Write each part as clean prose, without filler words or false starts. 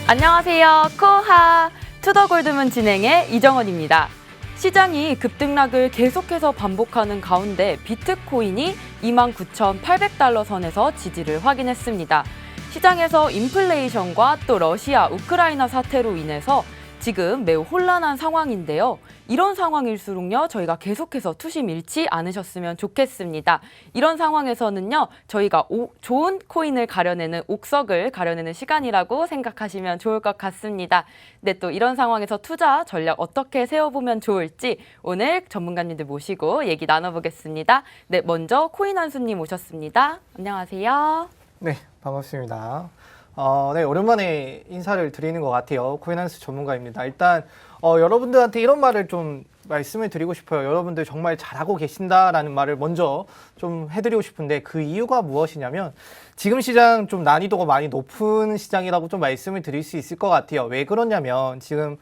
안녕하세요. 코하 투더골드문 진행의 이정원입니다. 시장이 급등락을 계속해서 반복하는 가운데 비트코인이 29,800달러 선에서 지지를 확인했습니다. 시장에서 인플레이션과 또 러시아, 우크라이나 사태로 인해서 지금 매우 혼란한 상황인데요. 이런 상황일수록요, 저희가 계속해서 투심 잃지 않으셨으면 좋겠습니다. 이런 상황에서는요, 저희가 좋은 코인을 가려내는 옥석을 가려내는 시간이라고 생각하시면 좋을 것 같습니다. 네, 또 이런 상황에서 투자 전략 어떻게 세워보면 좋을지 오늘 전문가님들 모시고 얘기 나눠보겠습니다. 네, 먼저 코인 한수님 오셨습니다. 안녕하세요. 네, 반갑습니다. 네, 오랜만에 인사를 드리는 것 같아요. 코인한스 전문가입니다. 일단 여러분들한테 이런 말을 좀 말씀을 드리고 싶어요. 여러분들 정말 잘하고 계신다라는 말을 먼저 좀 해드리고 싶은데 그 이유가 무엇이냐면 지금 시장 좀 난이도가 많이 높은 시장이라고 좀 말씀을 드릴 수 있을 것 같아요. 왜 그러냐면 지금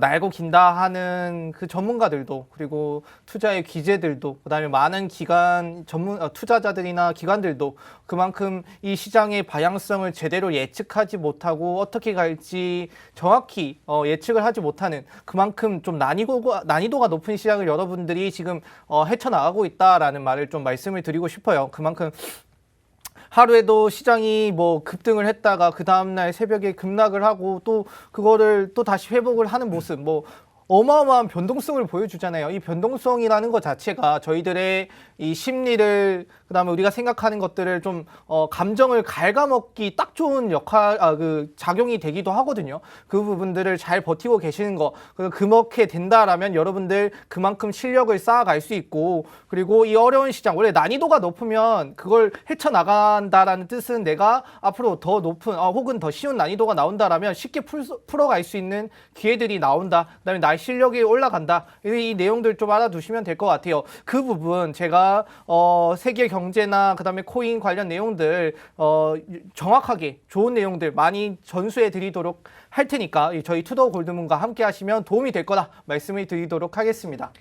날고 긴다 하는 그 전문가들도 그리고 투자의 기재들도 그다음에 많은 기관 투자자들이나 기관들도 그만큼 이 시장의 방향성을 제대로 예측하지 못하고 어떻게 갈지 정확히 예측을 하지 못하는 그만큼 좀 난이도가 높은 시장을 여러분들이 지금 헤쳐나가고 있다라는 말을 좀 말씀을 드리고 싶어요. 그만큼 하루에도 시장이 뭐 급등을 했다가 그 다음날 새벽에 급락을 하고 또 그거를 또 다시 회복을 하는 모습, 뭐 어마어마한 변동성을 보여주잖아요. 이 변동성이라는 것 자체가 저희들의 이 심리를 그다음에 우리가 생각하는 것들을 좀 감정을 갉아먹기 딱 좋은 작용이 되기도 하거든요. 그 부분들을 잘 버티고 계시는 거 그렇게 된다라면 여러분들 그만큼 실력을 쌓아갈 수 있고 그리고 이 어려운 시장 원래 난이도가 높으면 그걸 헤쳐나간다라는 뜻은 내가 앞으로 더 높은 혹은 더 쉬운 난이도가 나온다라면 쉽게 풀어갈 수 있는 기회들이 나온다. 그다음에 나의 실력이 올라간다. 이 내용들 좀 알아두시면 될 것 같아요. 그 부분 제가 세계 경제나 그다음에 코인 관련 내용들 정확하게 좋은 내용들 많이 전수해 드리도록 할 테니까 저희 투더 골드문과 함께 하시면 도움이 될 거다 말씀을 드리도록 하겠습니다.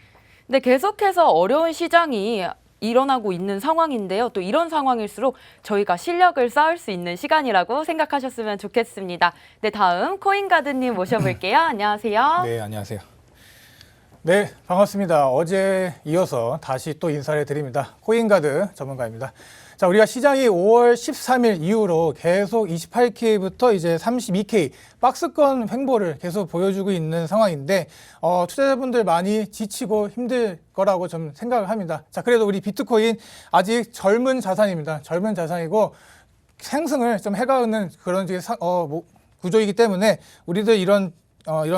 네, 계속해서 어려운 시장이 일어나고 있는 상황인데요. 또 이런 상황일수록 저희가 실력을 쌓을 수 있는 시간이라고 생각하셨으면 좋겠습니다. 네, 다음 코인가드님 모셔볼게요. 안녕하세요. 네, 안녕하세요. 네, 반갑습니다. 어제 이어서 다시 또 인사를 드립니다. 코인가드 전문가입니다. 자, 우리가 시장이 5월 13일 이후로 계속 28K부터 이제 32K 박스권 횡보를 계속 보여주고 있는 상황인데 투자자분들 많이 지치고 힘들 거라고 좀 생각을 합니다. 자, 그래도 우리 비트코인 아직 젊은 자산입니다. 젊은 자산이고 상승을 좀 해가는 그런 구조이기 때문에 우리들 이런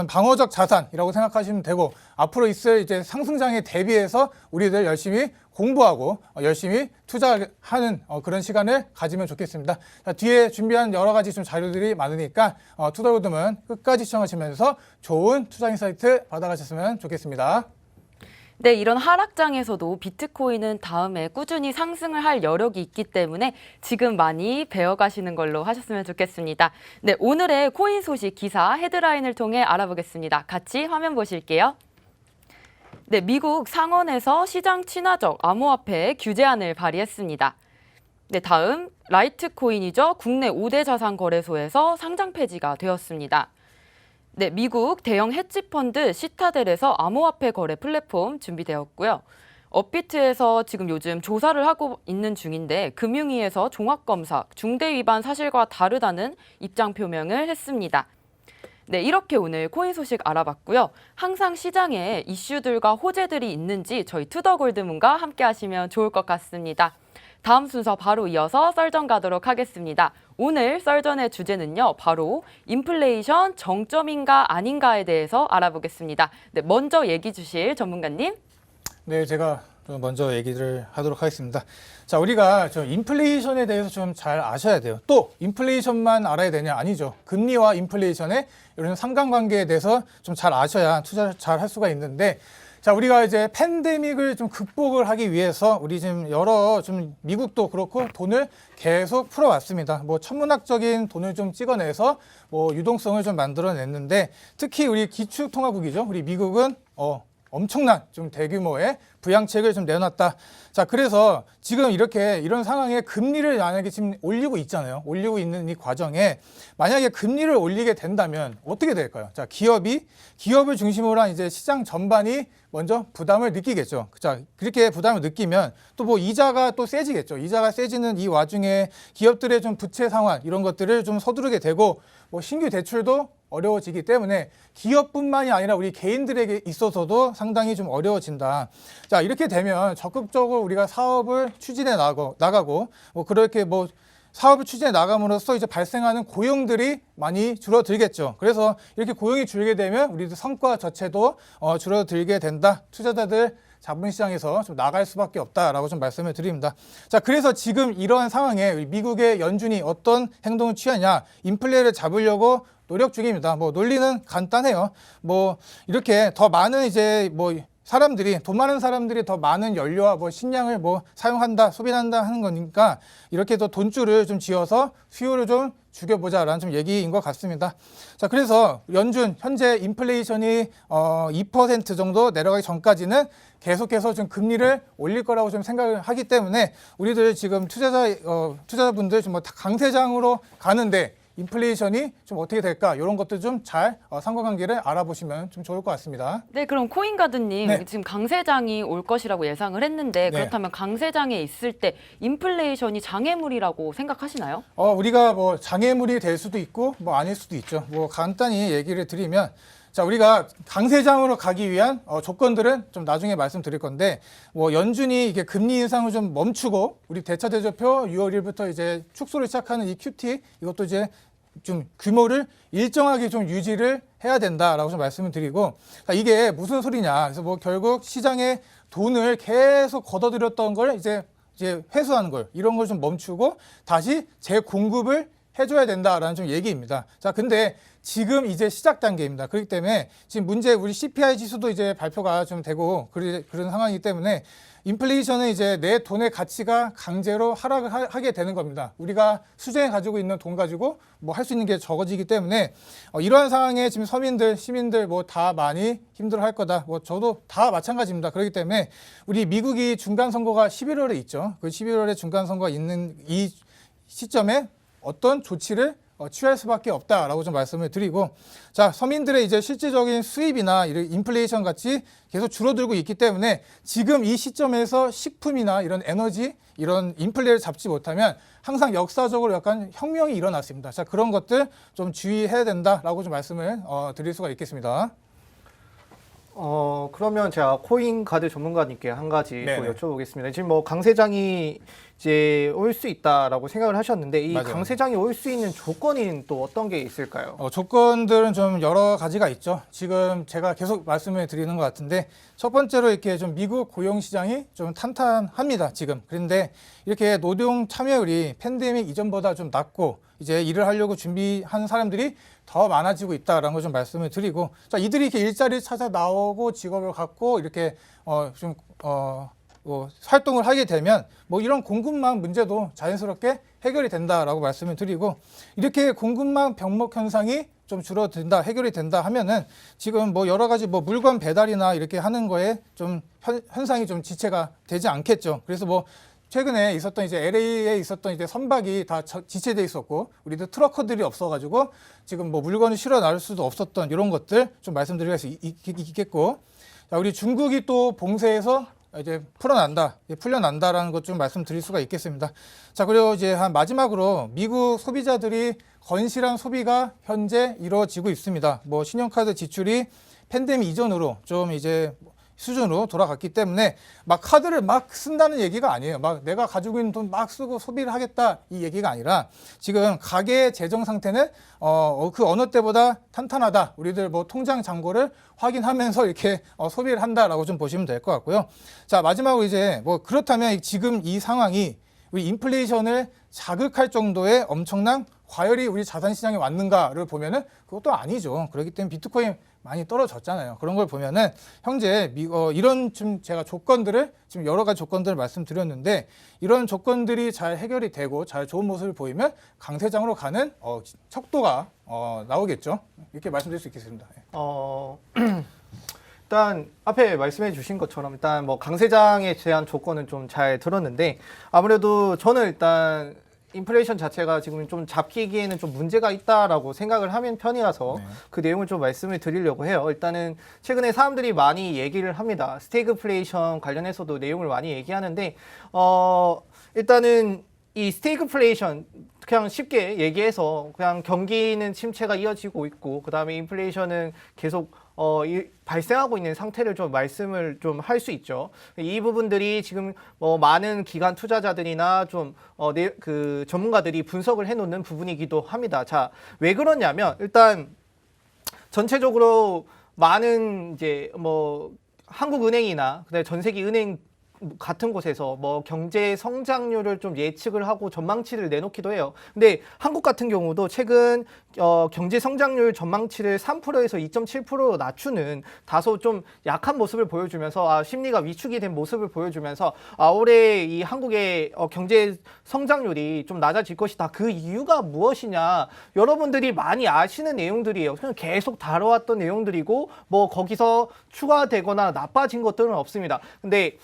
방어적 자산이라고 생각하시면 되고 앞으로 있을 이제 상승장에 대비해서 우리들 열심히 공부하고 열심히 투자하는 그런 시간을 가지면 좋겠습니다. 자, 뒤에 준비한 여러 가지 좀 자료들이 많으니까 투더골드문 끝까지 시청하시면서 좋은 투자 인사이트 받아가셨으면 좋겠습니다. 네, 이런 하락장에서도 비트코인은 다음에 꾸준히 상승을 할 여력이 있기 때문에 지금 많이 배워가시는 걸로 하셨으면 좋겠습니다. 네, 오늘의 코인 소식 기사 헤드라인을 통해 알아보겠습니다. 같이 화면 보실게요. 네, 미국 상원에서 시장 친화적 암호화폐 규제안을 발의했습니다. 네, 다음 라이트코인이죠. 국내 5대 자산 거래소에서 상장 폐지가 되었습니다. 네, 미국 대형 헤지펀드 시타델에서 암호화폐 거래 플랫폼 준비되었고요. 업비트에서 지금 요즘 조사를 하고 있는 중인데 금융위에서 종합검사, 중대 위반 사실과 다르다는 입장 표명을 했습니다. 네, 이렇게 오늘 코인 소식 알아봤고요. 항상 시장에 이슈들과 호재들이 있는지 저희 투더골드문과 함께 하시면 좋을 것 같습니다. 다음 순서 바로 이어서 썰전 가도록 하겠습니다. 오늘 썰전의 주제는요, 바로 인플레이션 정점인가 아닌가에 대해서 알아보겠습니다. 네, 먼저 얘기 주실 전문가님. 네, 제가 좀 먼저 얘기를 하도록 하겠습니다. 자, 우리가 좀 인플레이션에 대해서 좀 잘 아셔야 돼요. 또 인플레이션만 알아야 되냐? 아니죠. 금리와 인플레이션의 이런 상관관계에 대해서 좀 잘 아셔야 투자 잘 할 수가 있는데 자, 우리가 이제 팬데믹을 좀 극복을 하기 위해서 우리 지금 좀 미국도 그렇고 돈을 계속 풀어왔습니다. 뭐 천문학적인 돈을 좀 찍어내서 뭐 유동성을 좀 만들어냈는데 특히 우리 기축통화국이죠. 우리 미국은 엄청난 좀 대규모의 부양책을 좀 내놨다. 자, 그래서 지금 이런 상황에 금리를 만약에 지금 올리고 있잖아요. 올리고 있는 이 과정에 만약에 금리를 올리게 된다면 어떻게 될까요? 자, 기업을 중심으로 한 이제 시장 전반이 먼저 부담을 느끼겠죠. 자, 그렇게 부담을 느끼면 또 뭐 이자가 또 세지겠죠. 이자가 세지는 이 와중에 기업들의 좀 부채 상환 이런 것들을 좀 서두르게 되고 뭐 신규 대출도 어려워지기 때문에 기업뿐만이 아니라 우리 개인들에게 있어서도 상당히 좀 어려워진다. 자, 이렇게 되면 적극적으로 우리가 사업을 추진해 나가고 뭐 그렇게 뭐 사업을 추진해 나감으로써 이제 발생하는 고용들이 많이 줄어들겠죠. 그래서 이렇게 고용이 줄게 되면 우리들 성과 자체도 줄어들게 된다. 투자자들 자본시장에서 좀 나갈 수밖에 없다라고 좀 말씀을 드립니다. 자, 그래서 지금 이러한 상황에 미국의 연준이 어떤 행동을 취하냐, 인플레를 잡으려고 노력 중입니다. 뭐 논리는 간단해요. 뭐 이렇게 더 많은 이제 뭐 돈 많은 사람들이 더 많은 연료와 뭐 식량을 뭐 사용한다, 소비한다 하는 거니까 이렇게 더 돈줄을 좀 지어서 수요를 좀 죽여보자라는 좀 얘기인 것 같습니다. 자, 그래서 연준 현재 인플레이션이 2% 정도 내려가기 전까지는 계속해서 좀 금리를 올릴 거라고 좀 생각을 하기 때문에 우리들 지금 투자자분들 좀 뭐 강세장으로 가는데 인플레이션이 좀 어떻게 될까 이런 것들 좀 잘 상관관계를 알아보시면 좀 좋을 것 같습니다. 네, 그럼 코인가드님 네. 지금 강세장이 올 것이라고 예상을 했는데 그렇다면 강세장에 있을 때 인플레이션이 장애물이라고 생각하시나요? 우리가 뭐 장애물이 될 수도 있고 뭐 아닐 수도 있죠. 뭐 간단히 얘기를 드리면 자, 우리가 강세장으로 가기 위한 조건들은 좀 나중에 말씀드릴 건데 뭐 연준이 이게 금리 인상을 좀 멈추고 우리 대차대조표 6월 1일부터 이제 축소를 시작하는 이 QT 이것도 이제 좀 규모를 일정하게 좀 유지를 해야 된다라고 좀 말씀을 드리고 자, 이게 무슨 소리냐. 그래서 뭐 결국 시장에 돈을 계속 걷어들였던 걸 이제 회수하는 걸 이런 걸 좀 멈추고 다시 재공급을 해줘야 된다라는 좀 얘기입니다. 자, 근데 지금 이제 시작 단계입니다. 그렇기 때문에 지금 우리 CPI 지수도 이제 발표가 좀 되고 그런 상황이기 때문에 인플레이션은 이제 내 돈의 가치가 강제로 하락을 하게 되는 겁니다. 우리가 수중에 가지고 있는 돈 가지고 뭐 할 수 있는 게 적어지기 때문에 이러한 상황에 지금 서민들, 시민들 뭐 다 많이 힘들어할 거다. 뭐 저도 다 마찬가지입니다. 그렇기 때문에 우리 미국이 중간 선거가 11월에 있죠. 그 11월에 중간 선거가 있는 이 시점에 어떤 조치를 취할 수밖에 없다라고 좀 말씀을 드리고 자, 서민들의 이제 실질적인 수입이나 이런 인플레이션 같이 계속 줄어들고 있기 때문에 지금 이 시점에서 식품이나 이런 에너지 이런 인플레를 잡지 못하면 항상 역사적으로 약간 혁명이 일어났습니다. 자, 그런 것들 좀 주의해야 된다라고 좀 말씀을 드릴 수가 있겠습니다. 그러면 제가 코인 가드 전문가님께 한 가지 또 네네. 여쭤보겠습니다. 지금 뭐 강세장이 이제 올 수 있다라고 생각을 하셨는데 이 맞아요. 강세장이 올 수 있는 조건이 또 어떤 게 있을까요? 조건들은 좀 여러 가지가 있죠. 지금 제가 계속 말씀을 드리는 것 같은데 첫 번째로 이렇게 좀 미국 고용 시장이 좀 탄탄합니다. 지금. 그런데 이렇게 노동 참여율이 팬데믹 이전보다 좀 낮고 이제 일을 하려고 준비한 사람들이 더 많아지고 있다라는 걸 좀 말씀을 드리고 자, 이들이 이렇게 일자리를 찾아 나오고 직업을 갖고 이렇게 활동을 하게 되면 뭐 이런 공급망 문제도 자연스럽게 해결이 된다라고 말씀을 드리고 이렇게 공급망 병목 현상이 좀 줄어든다, 해결이 된다 하면은 지금 뭐 여러 가지 뭐 물건 배달이나 이렇게 하는 거에 좀 현상이 좀 지체가 되지 않겠죠. 그래서 뭐 최근에 있었던 이제 LA에 있었던 이제 선박이 다 지체돼 있었고 우리도 트러커들이 없어가지고 지금 뭐 물건을 실어 나올 수도 없었던 이런 것들 좀 말씀드릴 수 있겠고 자, 우리 중국이 또 봉쇄해서 이제 풀려난다라는 것 좀 말씀드릴 수가 있겠습니다. 자, 그리고 이제 마지막으로 미국 소비자들이 건실한 소비가 현재 이루어지고 있습니다. 뭐 신용카드 지출이 팬데믹 이전으로 좀 이제 수준으로 돌아갔기 때문에 막 카드를 막 쓴다는 얘기가 아니에요. 막 내가 가지고 있는 돈 막 쓰고 소비를 하겠다 이 얘기가 아니라 지금 가계의 재정 상태는 그 어느 때보다 탄탄하다. 우리들 뭐 통장 잔고를 확인하면서 이렇게 소비를 한다라고 좀 보시면 될 것 같고요. 자, 마지막으로 이제 뭐 그렇다면 지금 이 상황이 우리 인플레이션을 자극할 정도의 엄청난 과열이 우리 자산 시장에 왔는가를 보면은 그것도 아니죠. 그렇기 때문에 비트코인 많이 떨어졌잖아요. 그런 걸 보면은 현재 이런 좀 제가 조건들을 지금 여러 가지 조건들을 말씀드렸는데 이런 조건들이 잘 해결이 되고 잘 좋은 모습을 보이면 강세장으로 가는 척도가 나오겠죠. 이렇게 말씀드릴 수 있겠습니다. 일단 앞에 말씀해 주신 것처럼 일단 뭐 강세장에 대한 조건은 좀 잘 들었는데 아무래도 저는 일단 인플레이션 자체가 지금 좀 잡히기에는 좀 문제가 있다라고 생각을 하는 편이라서 그 내용을 좀 말씀을 드리려고 해요. 일단은 최근에 사람들이 많이 얘기를 합니다. 스태그플레이션 관련해서도 내용을 많이 얘기하는데 일단은 이 스태그플레이션 그냥 쉽게 얘기해서 그냥 경기는 침체가 이어지고 있고 그다음에 인플레이션은 계속 발생하고 있는 상태를 좀 말씀을 좀 할 수 있죠. 이 부분들이 지금 많은 기관 투자자들이나 좀 그 전문가들이 분석을 해놓는 부분이기도 합니다. 자, 왜 그러냐면 일단 전체적으로 많은 이제 뭐 한국은행이나 그다음에 전 세계 은행 같은 곳에서 뭐 경제 성장률을 좀 예측을 하고 전망치를 내놓기도 해요. 근데 한국 같은 경우도 최근 경제 성장률 전망치를 3%에서 2.7%로 낮추는 다소 좀 약한 모습을 보여주면서 심리가 위축이 된 모습을 보여주면서 올해 이 한국의 경제 성장률이 좀 낮아질 것이다. 그 이유가 무엇이냐? 여러분들이 많이 아시는 내용들이에요. 그냥 계속 다뤄왔던 내용들이고 뭐 거기서 추가되거나 나빠진 것들은 없습니다. 근데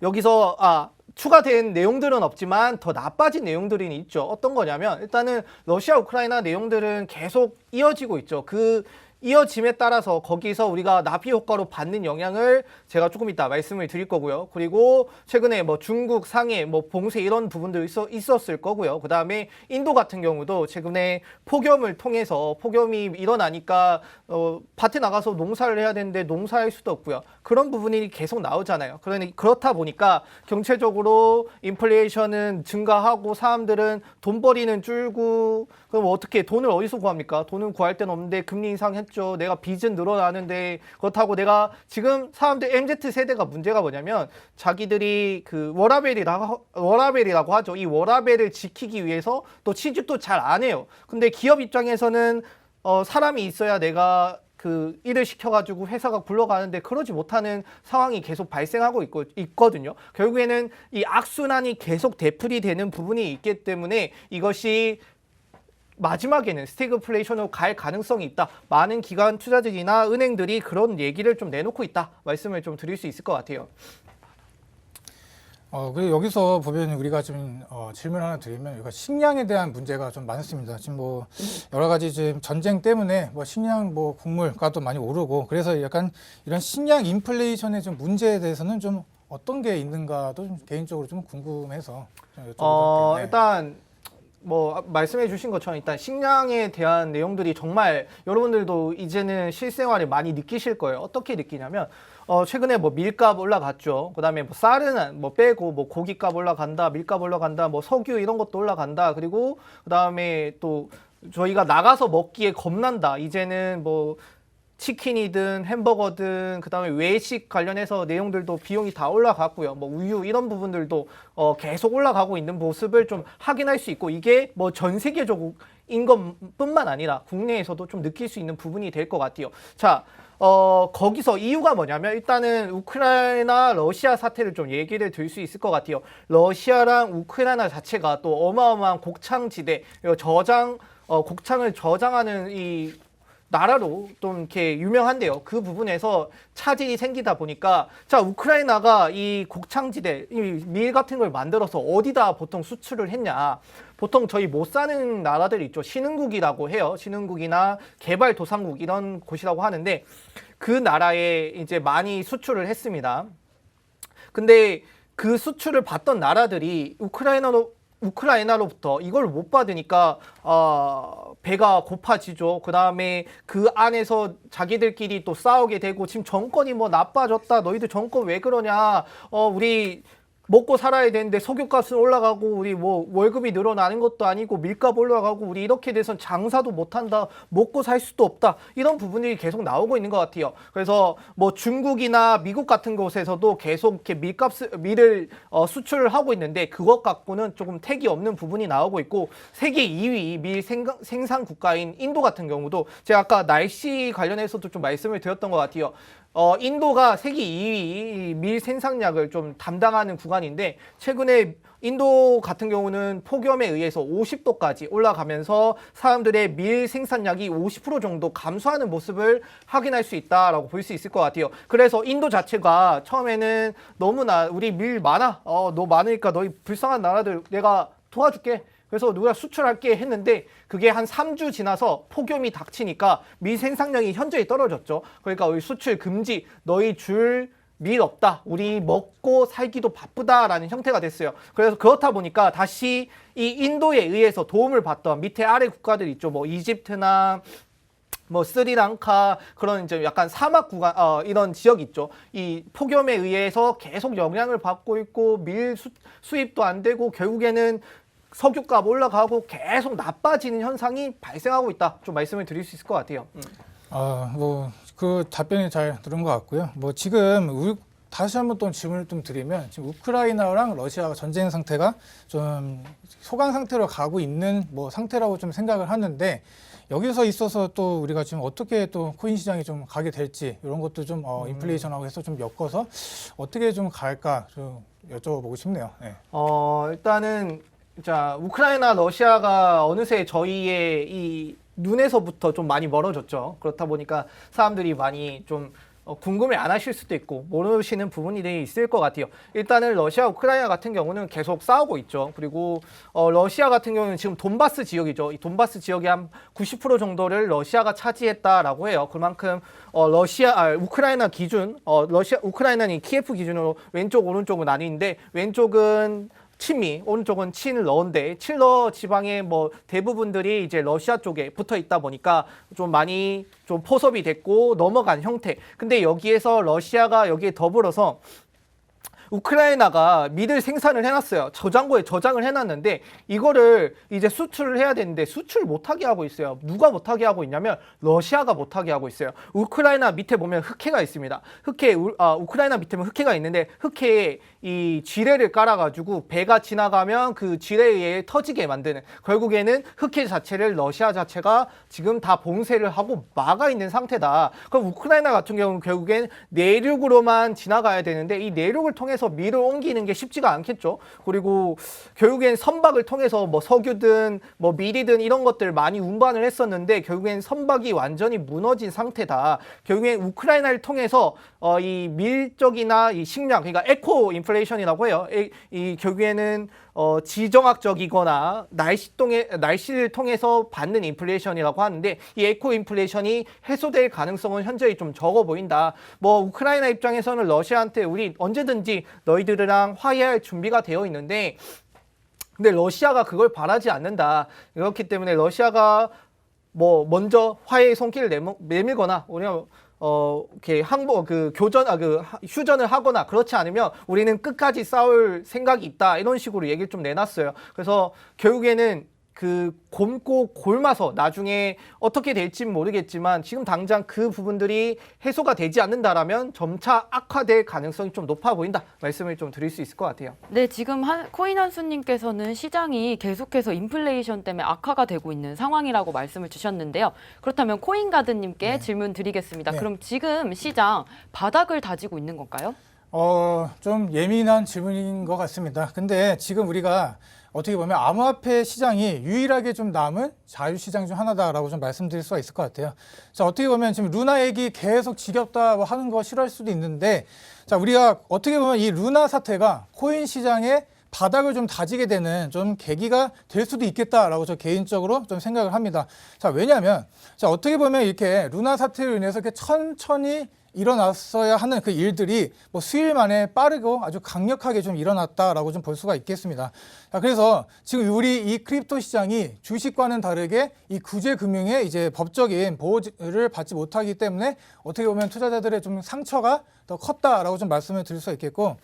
여기서 추가된 내용들은 없지만 더 나빠진 내용들이 있죠. 어떤 거냐면 일단은 러시아 우크라이나 내용들은 계속 이어지고 있죠. 그 이어짐에 따라서 거기서 우리가 나비 효과로 받는 영향을 제가 조금 이따 말씀을 드릴 거고요. 그리고 최근에 뭐 중국, 상해, 뭐 봉쇄 이런 부분도 있었을 거고요. 그 다음에 인도 같은 경우도 최근에 폭염을 통해서 폭염이 일어나니까 밭에 나가서 농사를 해야 되는데 농사할 수도 없고요. 그런 부분이 계속 나오잖아요. 그렇다 보니까 경제적으로 인플레이션은 증가하고 사람들은 돈벌이는 줄고 그럼 어떻게 돈을 어디서 구합니까? 돈은 구할 데는 없는데 금리 인상했죠. 내가 빚은 늘어나는데 그렇다고 내가 지금 사람들 MZ 세대가 문제가 뭐냐면 자기들이 그 워라밸이라고 하죠. 이 워라밸을 지키기 위해서 또 취직도 잘 안 해요. 근데 기업 입장에서는 사람이 있어야 내가 그 일을 시켜가지고 회사가 굴러가는데 그러지 못하는 상황이 계속 발생하고 있거든요. 결국에는 이 악순환이 계속 되풀이되는 부분이 있기 때문에 이것이 마지막에는 스태그플레이션으로 갈 가능성이 있다. 많은 기관 투자들이나 은행들이 그런 얘기를 좀 내놓고 있다. 말씀을 좀 드릴 수 있을 것 같아요. 그리고 여기서 보면 우리가 좀 질문 하나 드리면 이거 식량에 대한 문제가 좀 많습니다. 지금 뭐 여러 가지 지금 전쟁 때문에 뭐 식량 뭐 곡물가도 많이 오르고 그래서 약간 이런 식량 인플레이션의 좀 문제에 대해서는 좀 어떤 게 있는가도 좀 개인적으로 좀 궁금해서 좀 여쭤보도록 할게요. 일단 뭐 말씀해 주신 것처럼 일단 식량에 대한 내용들이 정말 여러분들도 이제는 실생활에 많이 느끼실 거예요. 어떻게 느끼냐면 최근에 뭐 밀값 올라갔죠. 그다음에 뭐 쌀은 뭐 빼고 뭐 고기값 올라간다, 밀값 올라간다, 뭐 석유 이런 것도 올라간다. 그리고 그다음에 또 저희가 나가서 먹기에 겁난다. 이제는 뭐 치킨이든 햄버거든 그다음에 외식 관련해서 내용들도 비용이 다 올라갔고요. 뭐 우유 이런 부분들도 계속 올라가고 있는 모습을 좀 확인할 수 있고 이게 뭐 전 세계적인 것뿐만 아니라 국내에서도 좀 느낄 수 있는 부분이 될 것 같아요. 자, 거기서 이유가 뭐냐면 일단은 우크라이나 러시아 사태를 좀 얘기를 들 수 있을 것 같아요. 러시아랑 우크라이나 자체가 또 어마어마한 곡창지대 곡창을 저장하는 이 나라로 좀 이렇게 유명한데요. 그 부분에서 차질이 생기다 보니까 자 우크라이나가 이 곡창지대 이 밀 같은 걸 만들어서 어디다 보통 수출을 했냐. 보통 저희 못 사는 나라들 있죠. 신흥국이라고 해요. 신흥국이나 개발도상국 이런 곳이라고 하는데 그 나라에 이제 많이 수출을 했습니다. 근데 그 수출을 받던 나라들이 우크라이나로부터 이걸 못 받으니까 배가 고파지죠. 그 다음에 그 안에서 자기들끼리 또 싸우게 되고 지금 정권이 뭐 나빠졌다. 너희들 정권 왜 그러냐. 우리 먹고 살아야 되는데 석유값은 올라가고 우리 뭐 월급이 늘어나는 것도 아니고 밀값 올라가고 우리 이렇게 돼선 장사도 못한다. 먹고 살 수도 없다. 이런 부분들이 계속 나오고 있는 것 같아요. 그래서 뭐 중국이나 미국 같은 곳에서도 계속 이렇게 밀을 수출을 하고 있는데 그것 갖고는 조금 택이 없는 부분이 나오고 있고 세계 2위 밀 생산 국가인 인도 같은 경우도 제가 아까 날씨 관련해서도 좀 말씀을 드렸던 것 같아요. 인도가 세계 2위 밀 생산량을 좀 담당하는 구간인데 최근에 인도 같은 경우는 폭염에 의해서 50도까지 올라가면서 사람들의 밀 생산량이 50% 정도 감소하는 모습을 확인할 수 있다라고 볼 수 있을 것 같아요. 그래서 인도 자체가 처음에는 너무나 우리 밀 많아, 너 많으니까 너희 불쌍한 나라들 내가 도와줄게. 그래서 누가 수출할게 했는데 그게 한 3주 지나서 폭염이 닥치니까 밀 생산량이 현저히 떨어졌죠. 그러니까 우리 수출 금지, 너희 줄 밀 없다. 우리 먹고 살기도 바쁘다라는 형태가 됐어요. 그래서 그렇다 보니까 다시 이 인도에 의해서 도움을 받던 밑에 아래 국가들 있죠. 뭐 이집트나 뭐 스리랑카 그런 이제 약간 사막 구간 이런 지역 있죠. 이 폭염에 의해서 계속 영향을 받고 있고 밀 수입도 안 되고 결국에는 석유값 올라가고 계속 나빠지는 현상이 발생하고 있다. 좀 말씀을 드릴 수 있을 것 같아요. 뭐 그 답변이 잘 들은 것 같고요. 뭐 지금 다시 한번 또 질문을 좀 드리면 지금 우크라이나랑 러시아가 전쟁 상태가 좀 소강 상태로 가고 있는 뭐 상태라고 좀 생각을 하는데 여기서 있어서 또 우리가 지금 어떻게 또 코인 시장이 좀 가게 될지 이런 것도 좀 인플레이션하고 해서 좀 엮어서 어떻게 좀 갈까 좀 여쭤보고 싶네요. 네. 일단은 자 우크라이나 러시아가 어느새 저희의 이 눈에서부터 좀 많이 멀어졌죠. 그렇다 보니까 사람들이 많이 좀 궁금해 안 하실 수도 있고 모르시는 부분이 있을 것 같아요. 일단은 러시아, 우크라이나 같은 경우는 계속 싸우고 있죠. 그리고 러시아 같은 경우는 지금 돈바스 지역이죠. 이 돈바스 지역의 한 90% 정도를 러시아가 차지했다라고 해요. 그만큼 우크라이나 기준, 우크라이나는 키예프 기준으로 왼쪽, 오른쪽은 나뉘는데 왼쪽은 친미, 오른쪽은 친러인데 친러 지방의 뭐 대부분들이 이제 러시아 쪽에 붙어 있다 보니까 좀 많이 좀 포섭이 됐고 넘어간 형태. 근데 여기에서 러시아가 여기에 더불어서 우크라이나가 밀을 생산을 해놨어요. 저장고에 저장을 해놨는데 이거를 이제 수출을 해야 되는데 수출 못하게 하고 있어요. 누가 못하게 하고 있냐면 러시아가 못하게 하고 있어요. 우크라이나 밑에 보면 흑해가 있습니다. 우크라이나 밑에 보면 흑해가 있는데 흑해에 이 지뢰를 깔아가지고 배가 지나가면 그 지뢰에 의해 터지게 만드는 결국에는 흑해 자체를 러시아 자체가 지금 다 봉쇄를 하고 막아 있는 상태다. 그럼 우크라이나 같은 경우는 결국엔 내륙으로만 지나가야 되는데 이 내륙을 통해서 밀을 옮기는 게 쉽지가 않겠죠. 그리고 결국엔 선박을 통해서 뭐 석유든 뭐 밀이든 이런 것들 많이 운반을 했었는데 결국엔 선박이 완전히 무너진 상태다. 결국엔 우크라이나를 통해서 이 밀적이나 이 식량 그러니까 에코 인플레이션이라고 해요. 이 결국에는 지정학적이거나 날씨를 통해서 받는 인플레이션이라고 하는데 이 에코 인플레이션이 해소될 가능성은 현저히 좀 적어 보인다. 뭐 우크라이나 입장에서는 러시아한테 우리 언제든지 너희들이랑 화해할 준비가 되어 있는데 근데 러시아가 그걸 바라지 않는다. 그렇기 때문에 러시아가 뭐 먼저 화해의 손길을 내밀거나 우리가 이렇게 휴전을 하거나 그렇지 않으면 우리는 끝까지 싸울 생각이 있다. 이런 식으로 얘기를 좀 내놨어요. 그래서 결국에는 그 곪고 골마서 나중에 어떻게 될지는 모르겠지만 지금 당장 그 부분들이 해소가 되지 않는다라면 점차 악화될 가능성이 좀 높아 보인다. 말씀을 좀 드릴 수 있을 것 같아요. 네, 지금 코인 한수님께서는 시장이 계속해서 인플레이션 때문에 악화가 되고 있는 상황이라고 말씀을 주셨는데요. 그렇다면 코인가드님께 질문 드리겠습니다. 네. 그럼 지금 시장 바닥을 다지고 있는 건가요? 좀 예민한 질문인 것 같습니다. 근데 지금 우리가 어떻게 보면 암호화폐 시장이 유일하게 좀 남은 자유시장 중 하나다라고 좀 말씀드릴 수가 있을 것 같아요. 자, 어떻게 보면 지금 루나 얘기 계속 지겹다 하는 거 싫어할 수도 있는데, 자, 우리가 어떻게 보면 이 루나 사태가 코인 시장에 바닥을 좀 다지게 되는 좀 계기가 될 수도 있겠다라고 저 개인적으로 좀 생각을 합니다. 자, 왜냐하면 자, 어떻게 보면 이렇게 루나 사태로 인해서 이렇게 천천히 일어났어야 하는 그 일들이 뭐 수일 만에 빠르고 아주 강력하게 좀 일어났다라고 좀 볼 수가 있겠습니다. 자, 그래서 지금 우리 이 크립토 시장이 주식과는 다르게 이 구제 금융의 이제 법적인 보호를 받지 못하기 때문에 어떻게 보면 투자자들의 좀 상처가 더 컸다라고 좀 말씀을 드릴 수 있겠고,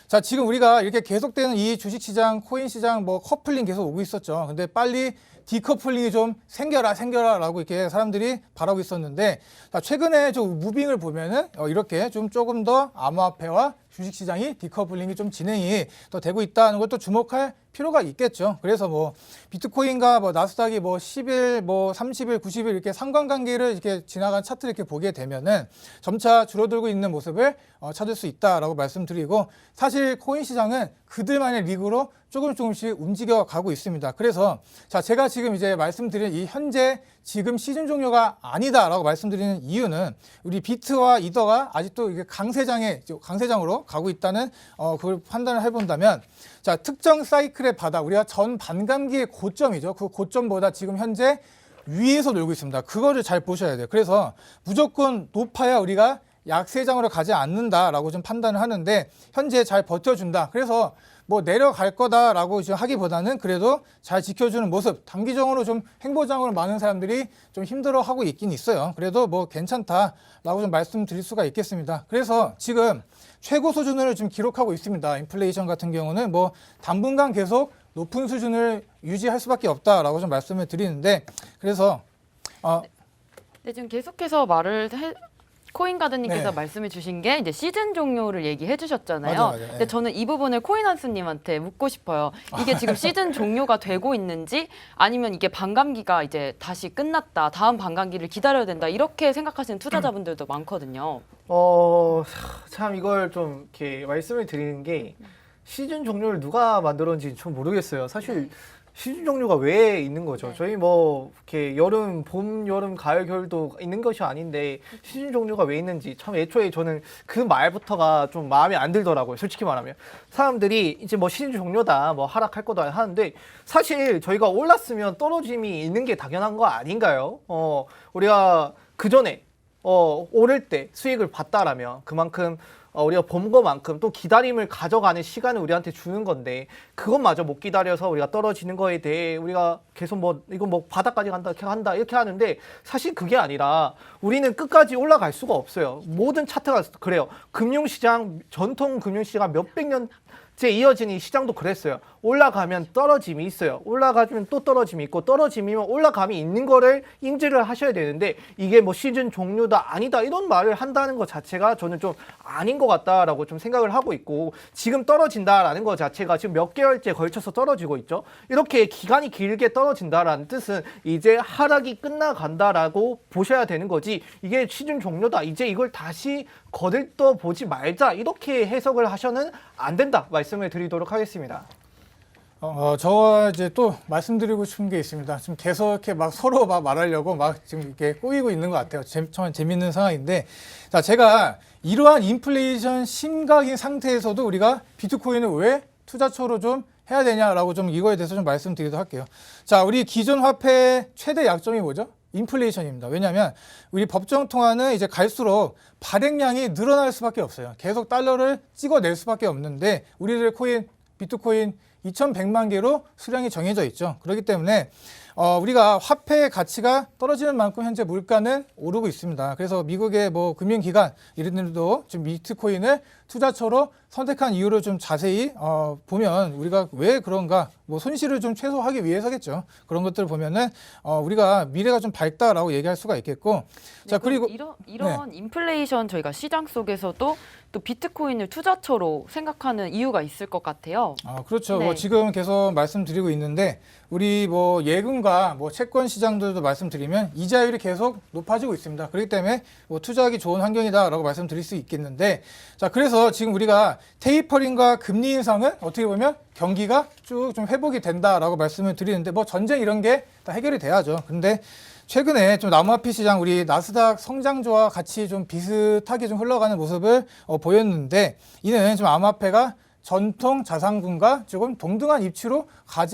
자, 지금 우리가 이렇게 계속되는 이 주식시장, 코인시장 뭐 커플링 계속 오고 있었죠. 근데 빨리 디커플링이 좀 생겨라라고 이렇게 사람들이 바라고 있었는데, 자, 최근에 저 무빙을 보면은 이렇게 좀 조금 더 암호화폐와 주식시장이 디커플링이 좀 진행이 더 되고 있다는 것도 주목할 필요가 있겠죠. 그래서 뭐 비트코인과 뭐 나스닥이 뭐 10일, 뭐 30일, 90일 이렇게 상관관계를 이렇게 지나간 차트를 이렇게 보게 되면은 점차 줄어들고 있는 모습을 찾을 수 있다라고 말씀드리고, 사실 코인 시장은 그들만의 리그로 조금씩 움직여 가고 있습니다. 그래서 자, 제가 지금 이제 말씀드린 이 현재 지금 시즌 종료가 아니다라고 말씀드리는 이유는 우리 비트와 이더가 아직도 이게 강세장으로 가고 있다는 그걸 판단을 해본다면, 자, 특정 사이클의 바닥, 우리가 전 반감기의 고점이죠. 그 고점보다 지금 현재 위에서 놀고 있습니다. 그거를 잘 보셔야 돼요. 그래서 무조건 높아야 우리가 약세장으로 가지 않는다라고 좀 판단을 하는데, 현재 잘 버텨준다. 그래서 뭐 내려갈 거다라고 지금 하기보다는 그래도 잘 지켜주는 모습, 단기적으로 좀 행보장으로 많은 사람들이 좀 힘들어하고 있긴 있어요. 그래도 뭐 괜찮다라고 좀 말씀드릴 수가 있겠습니다. 그래서 지금 최고 수준을 좀 기록하고 있습니다. 인플레이션 같은 경우는 뭐 당분간 계속 높은 수준을 유지할 수밖에 없다라고 좀 말씀을 드리는데, 그래서 네, 지금 계속해서 코인가드님께서 네. 말씀해 주신 게 이제 시즌 종료를 얘기해 주셨잖아요. 맞아요. 근데 네. 저는 이 부분을 코인한스님한테 묻고 싶어요. 이게 지금 시즌 종료가 되고 있는지, 아니면 이게 반감기가 이제 다시 끝났다, 다음 반감기를 기다려야 된다, 이렇게 생각하시는 투자자분들도 많거든요. 참 이걸 좀 이렇게 말씀을 드리는 게, 시즌 종료를 누가 만들었는지 좀 모르겠어요. 사실 시즌 종료가 왜 있는 거죠? 네. 저희 뭐 이렇게 여름, 봄, 여름, 가을, 겨울도 있는 것이 아닌데 시즌 종료가 왜 있는지 참 애초에 저는 그 말부터가 좀 마음에 안 들더라고요. 솔직히 말하면 사람들이 이제 뭐 시즌 종료다, 뭐 하락할 거다 하는데, 사실 저희가 올랐으면 떨어짐이 있는 게 당연한 거 아닌가요? 우리가 그 전에 오를 때 수익을 봤다라면 그만큼 우리가 본 것만큼 또 기다림을 가져가는 시간을 우리한테 주는 건데, 그것마저 못 기다려서 우리가 떨어지는 거에 대해 우리가 계속 뭐 이거 뭐 바닥까지 간다 이렇게 한다 이렇게 하는데, 사실 그게 아니라 우리는 끝까지 올라갈 수가 없어요. 모든 차트가 그래요. 금융시장, 전통 금융시장 몇백 년째 이어진 이 시장도 그랬어요. 올라가면 떨어짐이 있어요. 올라가면 또 떨어짐이 있고, 떨어짐이면 올라감이 있는 거를 인지를 하셔야 되는데, 이게 뭐 시즌 종료다 아니다 이런 말을 한다는 것 자체가 저는 좀 아닌 것 같다라고 좀 생각을 하고 있고, 지금 떨어진다라는 것 자체가 지금 몇 개월째 걸쳐서 떨어지고 있죠. 이렇게 기간이 길게 떨어진다라는 뜻은 이제 하락이 끝나간다라고 보셔야 되는 거지, 이게 시즌 종료다, 이제 이걸 다시 거들떠 보지 말자, 이렇게 해석을 하셔는 안 된다 말씀을 드리도록 하겠습니다. 저와 이제 또 말씀드리고 싶은 게 있습니다. 지금 계속 이렇게 막 서로 막 말하려고 막 지금 이렇게 꼬이고 있는 것 같아요. 정말 재밌는 상황인데, 자, 제가 이러한 인플레이션 심각인 상태에서도 우리가 비트코인을 왜 투자처로 좀 해야 되냐라고 좀 이거에 대해서 좀 말씀드리도록 할게요. 자, 우리 기존 화폐의 최대 약점이 뭐죠? 인플레이션입니다. 왜냐하면 우리 법정 통화는 이제 갈수록 발행량이 늘어날 수밖에 없어요. 계속 달러를 찍어낼 수밖에 없는데, 우리들 비트코인 2,100만 개로 수량이 정해져 있죠. 그렇기 때문에 우리가 화폐의 가치가 떨어지는 만큼 현재 물가는 오르고 있습니다. 그래서 미국의 뭐 금융기관 이런 데도 지금 비트코인을 투자처로 선택한 이유를 좀 자세히 보면, 우리가 왜 그런가, 뭐 손실을 좀 최소화하기 위해서겠죠. 그런 것들을 보면은 우리가 미래가 좀 밝다라고 얘기할 수가 있겠고, 네, 자, 그리고 이런 인플레이션, 저희가 시장 속에서도 또 비트코인을 투자처로 생각하는 이유가 있을 것 같아요. 그렇죠. 네. 뭐 지금 계속 말씀드리고 있는데, 우리 뭐 예금과 뭐 채권 시장들도 말씀드리면 이자율이 계속 높아지고 있습니다. 그렇기 때문에 뭐 투자하기 좋은 환경이다라고 말씀드릴 수 있겠는데, 자, 그래서 지금 우리가 테이퍼링과 금리 인상은 어떻게 보면 경기가 쭉 좀 회복이 된다라고 말씀을 드리는데, 뭐 전쟁 이런 게 다 해결이 돼야죠. 근데 최근에 좀 나무화폐 시장, 우리 나스닥 성장주와 같이 좀 비슷하게 좀 흘러가는 모습을 보였는데, 이는 좀 암호화폐가 전통 자산군과 조금 동등한 입지로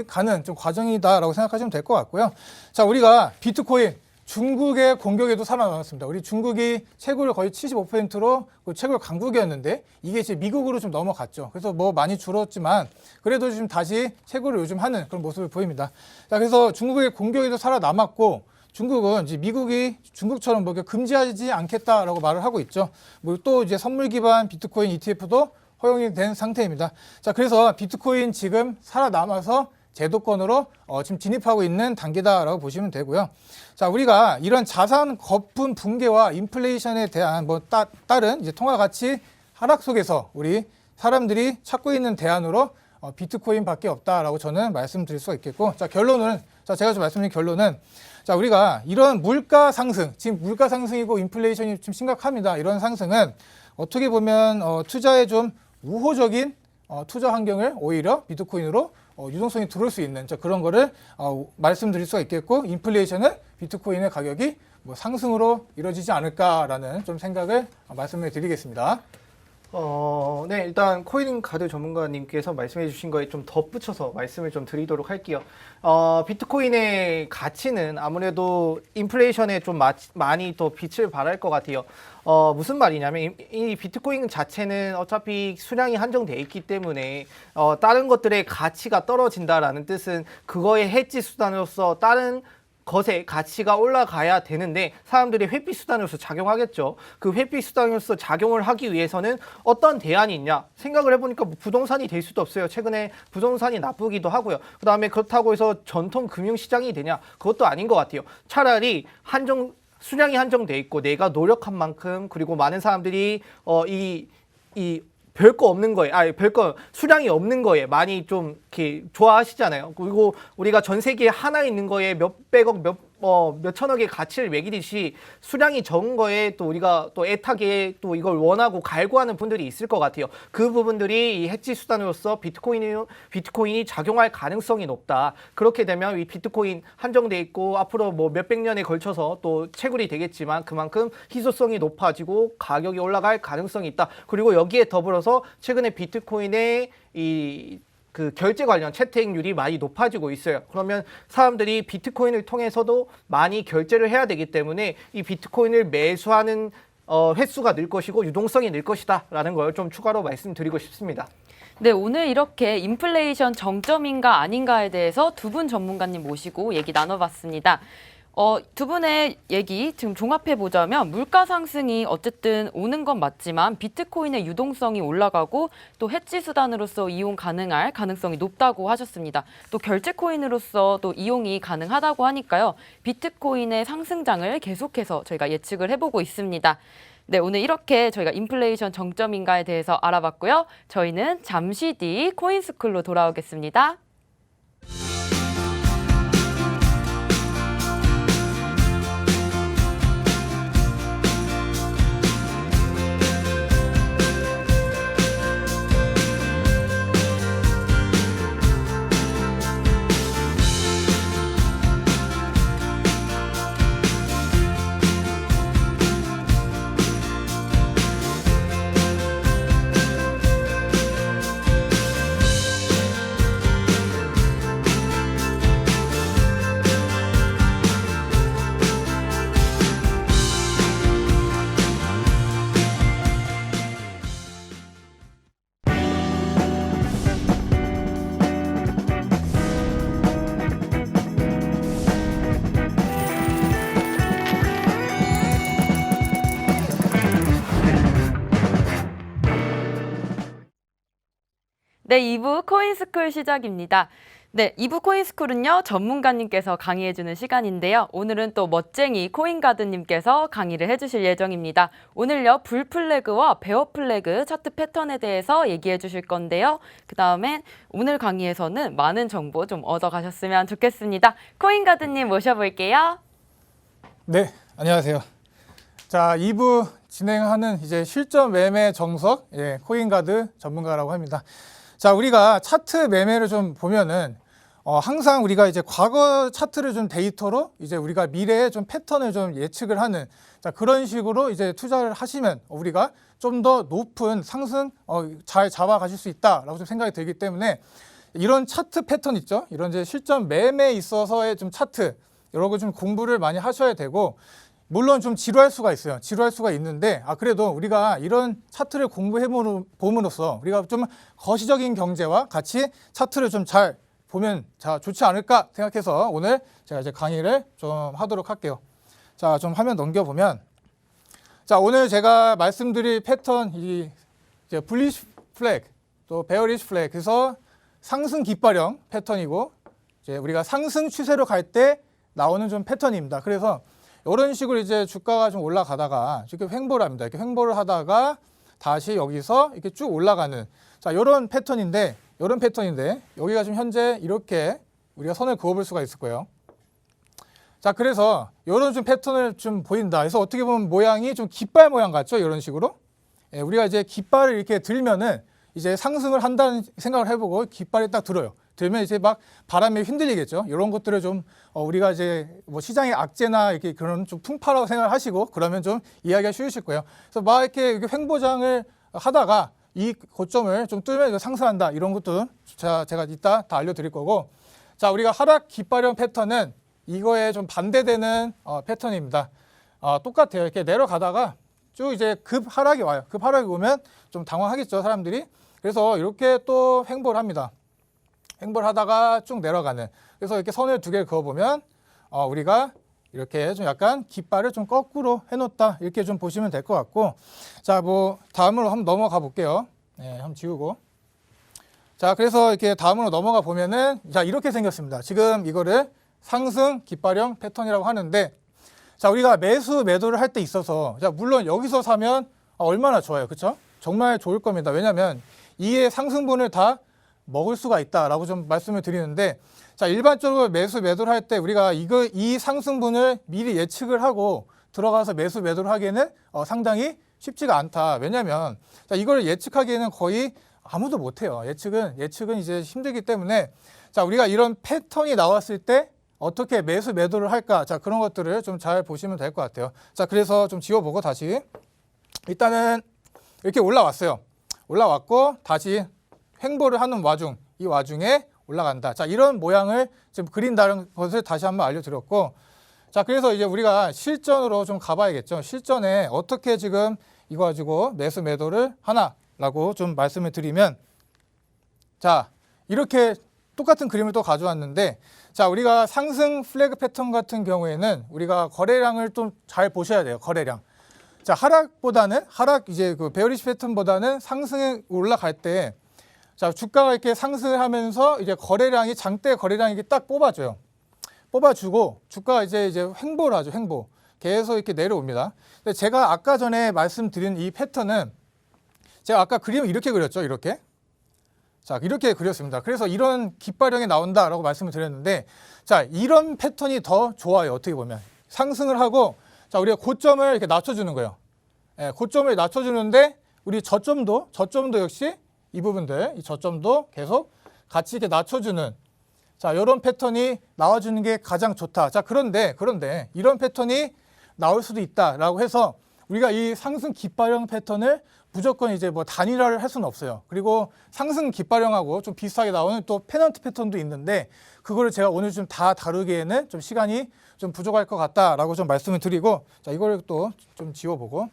가는 좀 과정이다라고 생각하시면 될 것 같고요. 자, 우리가 비트코인 중국의 공격에도 살아남았습니다. 우리 중국이 채굴을 거의 75%로 채굴 강국이었는데, 이게 이제 미국으로 좀 넘어갔죠. 그래서 뭐 많이 줄었지만 그래도 지금 다시 채굴을 요즘 하는 그런 모습을 보입니다. 자, 그래서 중국의 공격에도 살아남았고, 중국은 이제 미국이 중국처럼 뭐 금지하지 않겠다라고 말을 하고 있죠. 뭐 또 이제 선물 기반 비트코인 ETF도 허용이 된 상태입니다. 자, 그래서 비트코인 지금 살아남아서 제도권으로 지금 진입하고 있는 단계다라고 보시면 되고요. 자, 우리가 이런 자산 거품 붕괴와 인플레이션에 대한 뭐 따른 이제 통화 가치 하락 속에서 우리 사람들이 찾고 있는 대안으로 비트코인밖에 없다라고 저는 말씀드릴 수가 있겠고, 자 결론은 제가 좀 말씀드린 결론은 자 우리가 이런 물가 상승, 지금 물가 상승이고 인플레이션이 좀 심각합니다. 이런 상승은 어떻게 보면 투자에 좀 우호적인 투자 환경을 오히려 비트코인으로 유동성이 들어올 수 있는 그런 거를 말씀드릴 수가 있겠고, 인플레이션은 비트코인의 가격이 뭐 상승으로 이루어지지 않을까라는 좀 생각을 말씀을 드리겠습니다. 네, 일단 코인 가드 전문가님께서 말씀해 주신 거에 좀 덧붙여서 말씀을 좀 드리도록 할게요. 비트코인의 가치는 아무래도 인플레이션에 좀 많이 더 빛을 발할 것 같아요. 무슨 말이냐면 이 비트코인 자체는 어차피 수량이 한정돼 있기 때문에 다른 것들의 가치가 떨어진다라는 뜻은 그거의 해지 수단으로서 다른 것의 가치가 올라가야 되는데 사람들이 회피 수단으로서 작용하겠죠. 그 회피 수단으로서 작용을 하기 위해서는 어떤 대안이 있냐 생각을 해보니까 뭐 부동산이 될 수도 없어요. 최근에 부동산이 나쁘기도 하고요. 그 다음에 그렇다고 해서 전통 금융시장이 되냐, 그것도 아닌 것 같아요. 차라리 수량이 한정돼 있고 내가 노력한 만큼, 그리고 많은 사람들이 별거 없는 거에, 별거 수량이 없는 거에 많이 좀 이렇게 좋아하시잖아요. 그리고 우리가 전 세계에 하나 있는 거에 몇백억, 몇천억의 가치를 매기듯이 수량이 적은 거에 또 우리가 또 애타게 또 이걸 원하고 갈구하는 분들이 있을 것 같아요. 그 부분들이 이 해지 수단으로서 비트코인이 작용할 가능성이 높다. 그렇게 되면 이 비트코인 한정돼 있고 앞으로 뭐 몇백 년에 걸쳐서 또 채굴이 되겠지만 그만큼 희소성이 높아지고 가격이 올라갈 가능성이 있다. 그리고 여기에 더불어서 최근에 비트코인의 그 결제 관련 채택률이 많이 높아지고 있어요. 그러면 사람들이 비트코인을 통해서도 많이 결제를 해야 되기 때문에 이 비트코인을 매수하는 횟수가 늘 것이고 유동성이 늘 것이다 라는 걸 좀 추가로 말씀드리고 싶습니다. 네, 오늘 이렇게 인플레이션 정점인가 아닌가에 대해서 두 분 전문가님 모시고 얘기 나눠봤습니다. 두 분의 얘기 지금 종합해 보자면 물가 상승이 어쨌든 오는 건 맞지만 비트코인의 유동성이 올라가고 또 해지 수단으로서 이용 가능할 가능성이 높다고 하셨습니다. 또 결제 코인으로서 또 이용이 가능하다고 하니까요. 비트코인의 상승장을 계속해서 저희가 예측을 해보고 있습니다. 네, 오늘 이렇게 저희가 인플레이션 정점인가에 대해서 알아봤고요. 저희는 잠시 뒤 코인스쿨로 돌아오겠습니다. 네, 2부 코인스쿨 시작입니다. 네, 2부 코인스쿨은요, 전문가님께서 강의해주는 시간인데요. 오늘은 또 멋쟁이 코인가드님께서 강의를 해주실 예정입니다. 오늘요, 불플래그와 베어플래그 차트 패턴에 대해서 얘기해 주실 건데요. 그 다음에 오늘 강의에서는 많은 정보 좀 얻어가셨으면 좋겠습니다. 코인가드님 모셔볼게요. 네, 안녕하세요. 자, 2부 진행하는 이제 실전 매매 정석, 코인가드 전문가라고 합니다. 자, 우리가 차트 매매를 좀 보면은 항상 우리가 이제 과거 차트를 좀 데이터로 이제 우리가 미래의 좀 패턴을 좀 예측을 하는, 자, 그런 식으로 이제 투자를 하시면 우리가 좀 더 높은 상승 잘 잡아가실 수 있다라고 좀 생각이 들기 때문에 이런 차트 패턴 있죠? 이런 이제 실전 매매에 있어서의 좀 차트 이런 거 좀 공부를 많이 하셔야 되고, 물론 좀 지루할 수가 있어요. 지루할 수가 있는데 그래도 우리가 이런 차트를 공부해 봄으로써 우리가 좀 거시적인 경제와 같이 차트를 좀 잘 보면 좋지 않을까 생각해서 오늘 제가 이제 강의를 좀 하도록 할게요. 자, 좀 화면 넘겨보면, 자, 오늘 제가 말씀드릴 패턴, 이 이제 불리시 플래그 또 베어리시 플래그, 그래서 상승 깃발형 패턴이고 이제 우리가 상승 추세로 갈 때 나오는 좀 패턴입니다. 그래서 이런 식으로 이제 주가가 좀 올라가다가 이렇게 횡보를 합니다. 이렇게 횡보를 하다가 다시 여기서 이렇게 쭉 올라가는 자, 이런 패턴인데 여기가 지금 현재 이렇게 우리가 선을 그어볼 수가 있을 거예요. 자, 그래서 이런 좀 패턴을 좀 보인다. 그래서 어떻게 보면 모양이 좀 깃발 모양 같죠? 이런 식으로. 예, 우리가 이제 깃발을 이렇게 들면은 이제 상승을 한다는 생각을 해보고 깃발이 딱 들어요. 들면 이제 막 바람에 흔들리겠죠. 이런 것들을 좀 우리가 이제 뭐 시장의 악재나 이렇게 그런 좀 풍파라고 생각을 하시고 그러면 좀 이해하기가 쉬우실 거예요. 그래서 막 이렇게 횡보장을 하다가 이 고점을 좀 뚫면 이거 상승한다. 이런 것도 제가 이따 다 알려드릴 거고. 자, 우리가 하락 깃발형 패턴은 이거에 좀 반대되는 패턴입니다. 똑같아요. 이렇게 내려가다가 쭉 이제 급 하락이 와요. 급 하락이 오면 좀 당황하겠죠, 사람들이. 그래서 이렇게 또 횡보를 합니다. 횡보를 하다가 쭉 내려가는. 그래서 이렇게 선을 두 개를 그어보면 우리가 이렇게 좀 약간 깃발을 좀 거꾸로 해놓다 이렇게 좀 보시면 될 것 같고. 자, 뭐 다음으로 한번 넘어가 볼게요. 네, 한번 지우고. 자, 그래서 이렇게 다음으로 넘어가 보면은 자, 이렇게 생겼습니다. 지금 이거를 상승 깃발형 패턴이라고 하는데, 자, 우리가 매수 매도를 할 때 있어서 자, 물론 여기서 사면 얼마나 좋아요, 그렇죠? 정말 좋을 겁니다. 왜냐하면 이의 상승분을 다 먹을 수가 있다라고 좀 말씀을 드리는데, 자, 일반적으로 매수 매도를 할 때 우리가 이 상승분을 미리 예측을 하고 들어가서 매수 매도를 하기에는 상당히 쉽지가 않다. 왜냐하면 자, 이걸 예측하기에는 거의 아무도 못해요. 예측은 이제 힘들기 때문에 자, 우리가 이런 패턴이 나왔을 때 어떻게 매수 매도를 할까? 자, 그런 것들을 좀 잘 보시면 될 것 같아요. 자, 그래서 좀 지워보고 다시 일단은 이렇게 올라왔어요. 올라왔고 다시 횡보를 하는 이 와중에 올라간다. 자, 이런 모양을 지금 그린다는 것을 다시 한번 알려드렸고, 자, 그래서 이제 우리가 실전으로 좀 가봐야겠죠. 실전에 어떻게 지금 이거 가지고 매수 매도를 하나라고 좀 말씀을 드리면, 자, 이렇게 똑같은 그림을 또 가져왔는데, 자, 우리가 상승 플래그 패턴 같은 경우에는 우리가 거래량을 좀 잘 보셔야 돼요. 거래량. 자, 하락 이제 그 베어리시 패턴보다는 상승에 올라갈 때, 자, 주가가 이렇게 상승을 하면서 이제 거래량이 장대 거래량이 이렇게 딱 뽑아주고 주가가 이제 횡보를 하죠. 횡보. 계속 이렇게 내려옵니다. 근데 제가 아까 전에 말씀드린 이 패턴은 제가 아까 그림을 이렇게 그렸죠. 이렇게. 자, 이렇게 그렸습니다. 그래서 이런 깃발형이 나온다라고 말씀을 드렸는데, 자, 이런 패턴이 더 좋아요. 어떻게 보면 상승을 하고, 자, 우리가 고점을 이렇게 낮춰주는 거예요. 예, 고점을 낮춰주는데 우리 저점도 역시 이 부분들, 이 저점도 계속 같이 이렇게 낮춰주는, 자, 이런 패턴이 나와주는 게 가장 좋다. 자, 그런데 이런 패턴이 나올 수도 있다라고 해서 우리가 이 상승 깃발형 패턴을 무조건 이제 뭐 단일화를 할 수는 없어요. 그리고 상승 깃발형하고 좀 비슷하게 나오는 또 페넌트 패턴도 있는데 그거를 제가 오늘 좀 다 다루기에는 좀 시간이 좀 부족할 것 같다라고 좀 말씀을 드리고, 자, 이걸 또 좀 지워보고,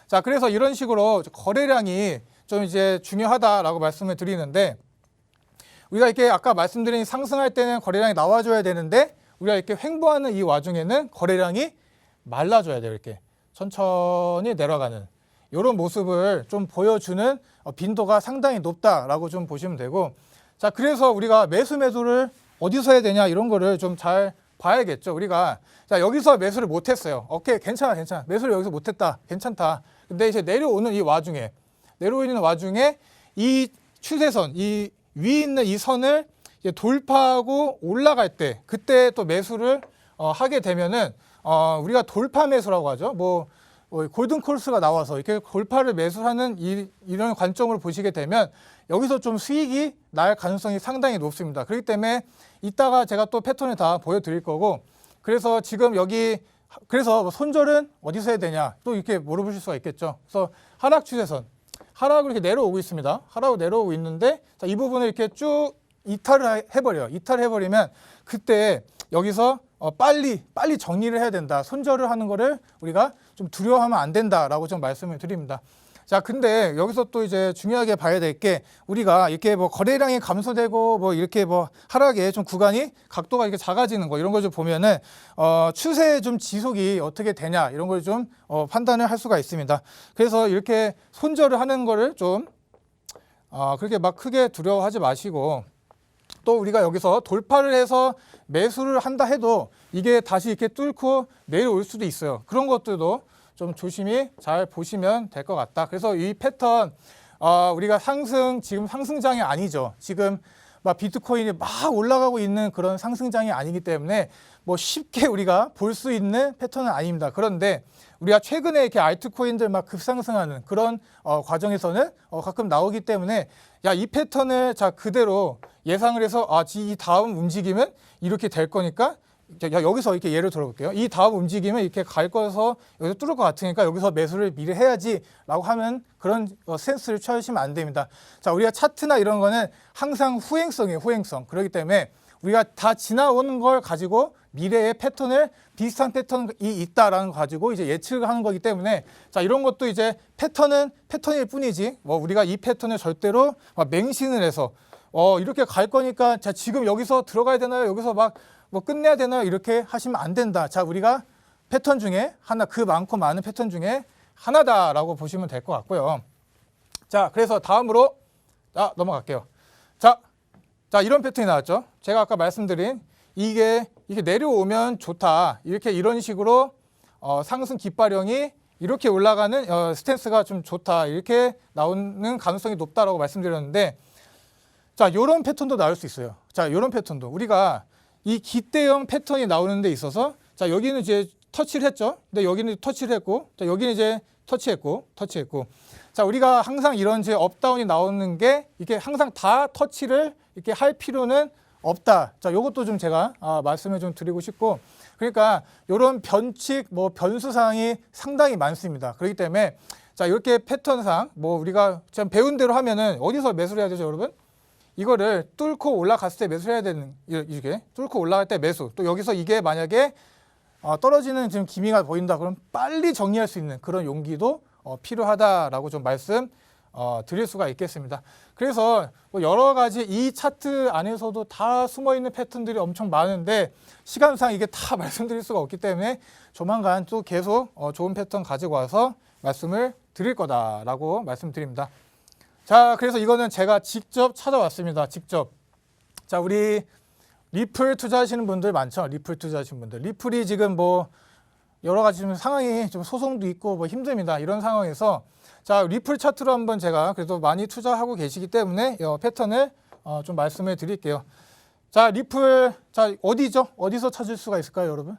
자, 그래서 이런 식으로 거래량이 좀 이제 중요하다라고 말씀을 드리는데, 우리가 이렇게 아까 말씀드린 상승할 때는 거래량이 나와줘야 되는데 우리가 이렇게 횡보하는 이 와중에는 거래량이 말라줘야 돼요. 이렇게 천천히 내려가는 이런 모습을 좀 보여주는 빈도가 상당히 높다라고 좀 보시면 되고, 자, 그래서 우리가 매수 매도를 어디서 해야 되냐 이런 거를 좀 잘 봐야겠죠. 우리가 자, 여기서 매수를 못했어요. 오케이, 괜찮아. 매수를 여기서 못했다. 괜찮다. 근데 이제 내려오는 와중에 이 추세선, 이 위에 있는 이 선을 이제 돌파하고 올라갈 때 그때 또 매수를 하게 되면은 우리가 돌파 매수라고 하죠. 뭐 골든 콜스가 나와서 이렇게 돌파를 매수하는 이런 관점으로 보시게 되면 여기서 좀 수익이 날 가능성이 상당히 높습니다. 그렇기 때문에 이따가 제가 또 패턴을 다 보여드릴 거고, 그래서 지금 그래서 손절은 어디서 해야 되냐 또 이렇게 물어보실 수가 있겠죠. 그래서 하락 추세선, 하락으로 이렇게 내려오고 있습니다. 하락으로 내려오고 있는데, 자, 이 부분을 이렇게 쭉 이탈을 해버려요. 이탈을 해버리면 그때 여기서 빨리 정리를 해야 된다. 손절을 하는 거를 우리가 좀 두려워하면 안 된다라고 좀 말씀을 드립니다. 자, 근데 여기서 또 이제 중요하게 봐야 될 게, 우리가 이렇게 뭐 거래량이 감소되고 뭐 이렇게 뭐 하락에 좀 구간이 각도가 이렇게 작아지는 거 이런 걸 좀 보면은 추세 좀 지속이 어떻게 되냐 이런 걸 좀 판단을 할 수가 있습니다. 그래서 이렇게 손절을 하는 거를 좀 그렇게 막 크게 두려워하지 마시고, 또 우리가 여기서 돌파를 해서 매수를 한다 해도 이게 다시 이렇게 뚫고 내려올 수도 있어요. 그런 것들도 좀 조심히 잘 보시면 될 것 같다. 그래서 이 패턴 우리가 지금 상승장이 아니죠. 지금 막 비트코인이 막 올라가고 있는 그런 상승장이 아니기 때문에 뭐 쉽게 우리가 볼 수 있는 패턴은 아닙니다. 그런데 우리가 최근에 이렇게 알트코인들 막 급상승하는 그런 과정에서는 가끔 나오기 때문에 야, 이 패턴을 자 그대로 예상을 해서 이 다음 움직임은 이렇게 될 거니까 여기서 이렇게 예를 들어볼게요. 이 다음 움직임은 이렇게 갈 거여서 여기서 뚫을 것 같으니까 여기서 매수를 미리 해야지라고 하면 그런 센스를 취하시면 안 됩니다. 자, 우리가 차트나 이런 거는 항상 후행성이에요. 후행성. 그렇기 때문에 우리가 다 지나오는 걸 가지고 미래의 패턴을 비슷한 패턴이 있다라는 거 가지고 이제 예측을 하는 거기 때문에 자, 이런 것도 이제 패턴은 패턴일 뿐이지 뭐 우리가 이 패턴을 절대로 막 맹신을 해서 이렇게 갈 거니까 자, 지금 여기서 들어가야 되나요? 여기서 막 뭐 끝내야 되나요? 이렇게 하시면 안 된다. 자, 우리가 패턴 중에 하나, 그 많고 많은 패턴 중에 하나다라고 보시면 될 것 같고요. 자, 그래서 다음으로 넘어갈게요. 자, 이런 패턴이 나왔죠. 제가 아까 말씀드린 이게 내려오면 좋다. 이런 식으로 상승 깃발형이 이렇게 올라가는 스탠스가 좀 좋다. 이렇게 나오는 가능성이 높다라고 말씀드렸는데 자, 요런 패턴도 나올 수 있어요. 자, 요런 패턴도 우리가 이 기대형 패턴이 나오는 데 있어서 자, 여기는 이제 터치를 했죠. 근데 여기는 터치를 했고 자, 여기는 이제 터치했고 자, 우리가 항상 이런 이제 업다운이 나오는 게 이게 항상 다 터치를 이렇게 할 필요는 없다. 자, 요것도 좀 제가 말씀을 좀 드리고 싶고 그러니까 요런 변칙 변수사항이 상당히 많습니다. 그렇기 때문에 자, 이렇게 패턴상 우리가 좀 배운 대로 하면은 어디서 매수를 해야 되죠, 여러분? 이거를 뚫고 올라갔을 때 매수해야 되는 이게 뚫고 올라갈 때 매수. 또 여기서 이게 만약에 떨어지는 지금 기미가 보인다. 그럼 빨리 정리할 수 있는 그런 용기도 필요하다라고 좀 말씀 드릴 수가 있겠습니다. 그래서 여러 가지 이 차트 안에서도 다 숨어 있는 패턴들이 엄청 많은데 시간상 이게 다 말씀드릴 수가 없기 때문에 조만간 또 계속 좋은 패턴 가지고 와서 말씀을 드릴 거다라고 말씀드립니다. 자, 그래서 이거는 제가 직접 찾아왔습니다. 직접. 자, 우리 리플 투자하시는 분들 많죠. 리플 투자하시는 분들. 리플이 지금 여러 가지 좀 상황이 좀 소송도 있고 힘듭니다. 이런 상황에서 자, 리플 차트로 한번 제가 그래도 많이 투자하고 계시기 때문에 이 패턴을 좀 말씀을 드릴게요. 자, 리플 자, 어디죠? 어디서 찾을 수가 있을까요, 여러분?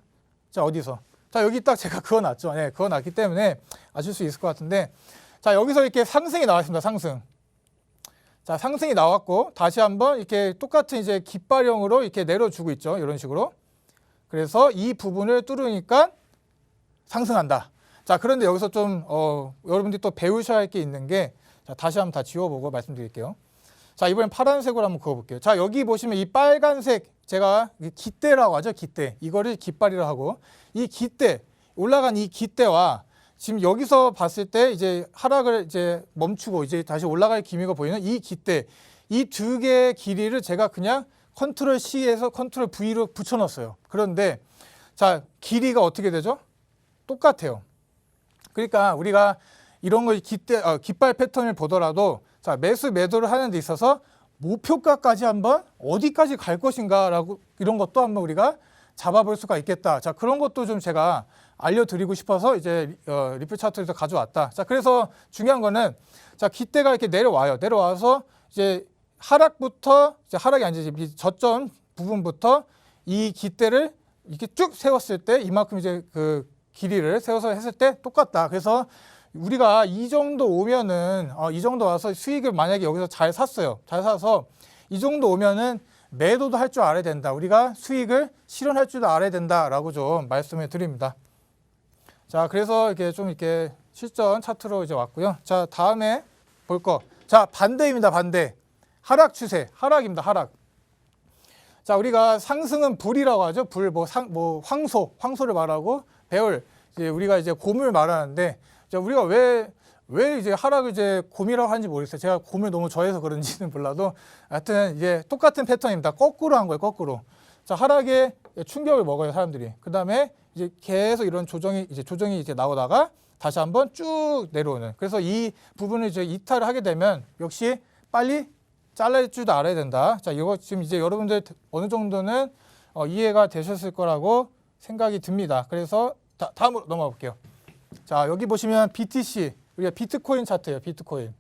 자, 어디서? 자, 여기 딱 제가 그어놨죠. 네, 그어놨기 때문에 아실 수 있을 것 같은데 자, 여기서 이렇게 상승이 나왔습니다. 상승. 자, 상승이 나왔고 다시 한번 이렇게 똑같은 이제 깃발형으로 이렇게 내려주고 있죠. 이런 식으로. 그래서 이 부분을 뚫으니까 상승한다. 자, 그런데 여기서 좀 여러분들이 또 배우셔야 할 게 있는 게 자, 다시 한번 다 지워보고 말씀드릴게요. 자, 이번엔 파란색으로 한번 그어볼게요. 자, 여기 보시면 이 빨간색 제가 깃대라고 하죠. 깃대. 이거를 깃발이라고 하고 이 깃대 올라간 이 깃대와 지금 여기서 봤을 때 이제 하락을 이제 멈추고 이제 다시 올라갈 기미가 보이는 이 깃대 이 두 개의 길이를 제가 그냥 컨트롤 C에서 컨트롤 V로 붙여놨어요. 그런데 자, 길이가 어떻게 되죠? 똑같아요. 그러니까 우리가 이런 거 깃발 패턴을 보더라도 자, 매수 매도를 하는 데 있어서 목표가까지 한번 어디까지 갈 것인가라고 이런 것도 한번 우리가 잡아볼 수가 있겠다. 자, 그런 것도 좀 제가 알려드리고 싶어서 이제 리플 차트에서 가져왔다. 자, 그래서 중요한 거는 자, 깃대가 이렇게 내려와요. 내려와서 이제 하락부터 이제 하락이 아니지 저점 부분부터 이 깃대를 이렇게 쭉 세웠을 때 이만큼 이제 그 길이를 세워서 했을 때 똑같다. 그래서 우리가 이 정도 오면은 이 정도 와서 수익을 만약에 여기서 잘 샀어요. 잘 사서 이 정도 오면은 매도도 할 줄 알아야 된다. 우리가 수익을 실현할 줄도 알아야 된다라고 좀 말씀을 드립니다. 자, 그래서 이렇게 좀 이렇게 실전 차트로 이제 왔고요. 자, 다음에 볼 거. 자, 반대입니다. 반대. 하락 추세. 하락입니다. 하락. 자, 우리가 상승은 불이라고 하죠. 불, 황소를 말하고 배울. 이제 우리가 이제 곰을 말하는데, 자, 우리가 왜 이제 하락을 이제 곰이라고 하는지 모르겠어요. 제가 곰을 너무 좋아해서 그런지는 몰라도, 하여튼 이제 똑같은 패턴입니다. 거꾸로 한 거예요. 거꾸로. 자, 하락에 충격을 먹어요, 사람들이. 그 다음에 이제 계속 이런 조정이 이제 나오다가 다시 한번 쭉 내려오는. 그래서 이 부분을 이제 이탈을 하게 되면 역시 빨리 잘라줄 줄도 알아야 된다. 자, 이거 지금 이제 여러분들 어느 정도는 이해가 되셨을 거라고 생각이 듭니다. 그래서 다음으로 넘어가 볼게요. 자, 여기 보시면 BTC, 우리가 비트코인 차트예요. 비트코인.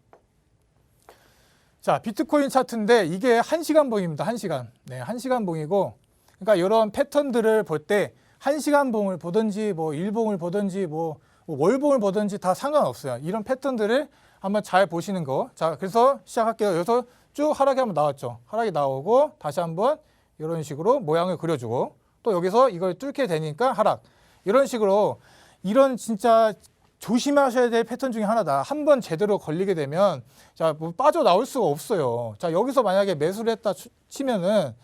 자, 비트코인 차트인데 이게 1시간 봉입니다. 1시간. 네, 1시간 봉이고, 그러니까 이런 패턴들을 볼 때 1시간 봉을 보든지 뭐 일봉을 보든지 뭐 월봉을 보든지 다 상관없어요. 이런 패턴들을 한번 잘 보시는 거. 자, 그래서 시작할게요. 여기서 쭉 하락이 한번 나왔죠. 하락이 나오고 다시 한번 이런 식으로 모양을 그려주고 또 여기서 이걸 뚫게 되니까 하락. 이런 식으로 이런 진짜 조심하셔야 될 패턴 중에 하나다. 한번 제대로 걸리게 되면 자, 뭐 빠져나올 수가 없어요. 자, 여기서 만약에 매수를 했다 치면은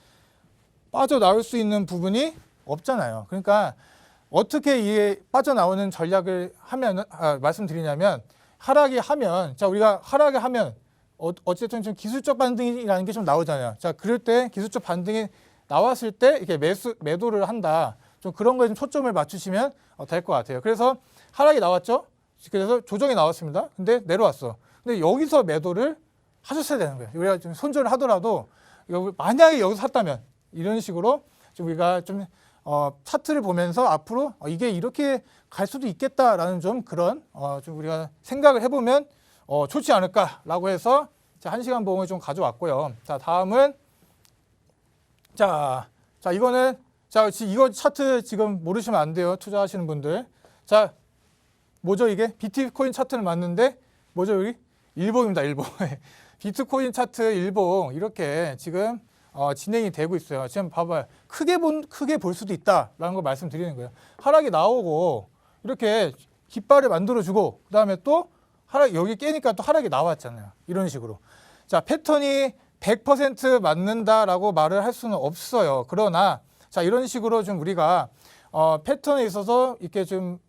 빠져나올 수 있는 부분이 없잖아요. 그러니까 어떻게 이 빠져나오는 전략을 하면 말씀드리냐면 하락이 하면 자, 우리가 하락을 하면 어쨌든 좀 기술적 반등이라는 게 좀 나오잖아요. 자, 그럴 때 기술적 반등이 나왔을 때 이렇게 매도를 한다. 좀 그런 거에 좀 초점을 맞추시면 될 것 같아요. 그래서 하락이 나왔죠. 그래서 조정이 나왔습니다. 근데 내려왔어. 근데 여기서 매도를 하셨어야 되는 거예요. 우리가 좀 손절을 하더라도 만약에 여기서 샀다면 이런 식으로 좀 우리가 좀 차트를 보면서 앞으로 이게 이렇게 갈 수도 있겠다라는 좀 그런 좀 우리가 생각을 해보면 좋지 않을까라고 해서 자, 1시간 봉을 좀 가져왔고요. 자, 다음은 자 이거는 자, 이거 차트 지금 모르시면 안 돼요. 투자하시는 분들. 자, 뭐죠 이게? 비트코인 차트는 맞는데 뭐죠 여기? 일봉입니다. 일봉. 비트코인 차트 일봉 이렇게 지금 진행이 되고 있어요. 지금 봐봐요. 크게 볼 수도 있다라는 걸 말씀드리는 거예요. 하락이 나오고 이렇게 깃발을 만들어주고 그다음에 또 하락 여기 깨니까 또 하락이 나왔잖아요. 이런 식으로. 자, 패턴이 100% 맞는다라고 말을 할 수는 없어요. 그러나 자, 이런 식으로 좀 우리가 패턴에 있어서 이렇게 좀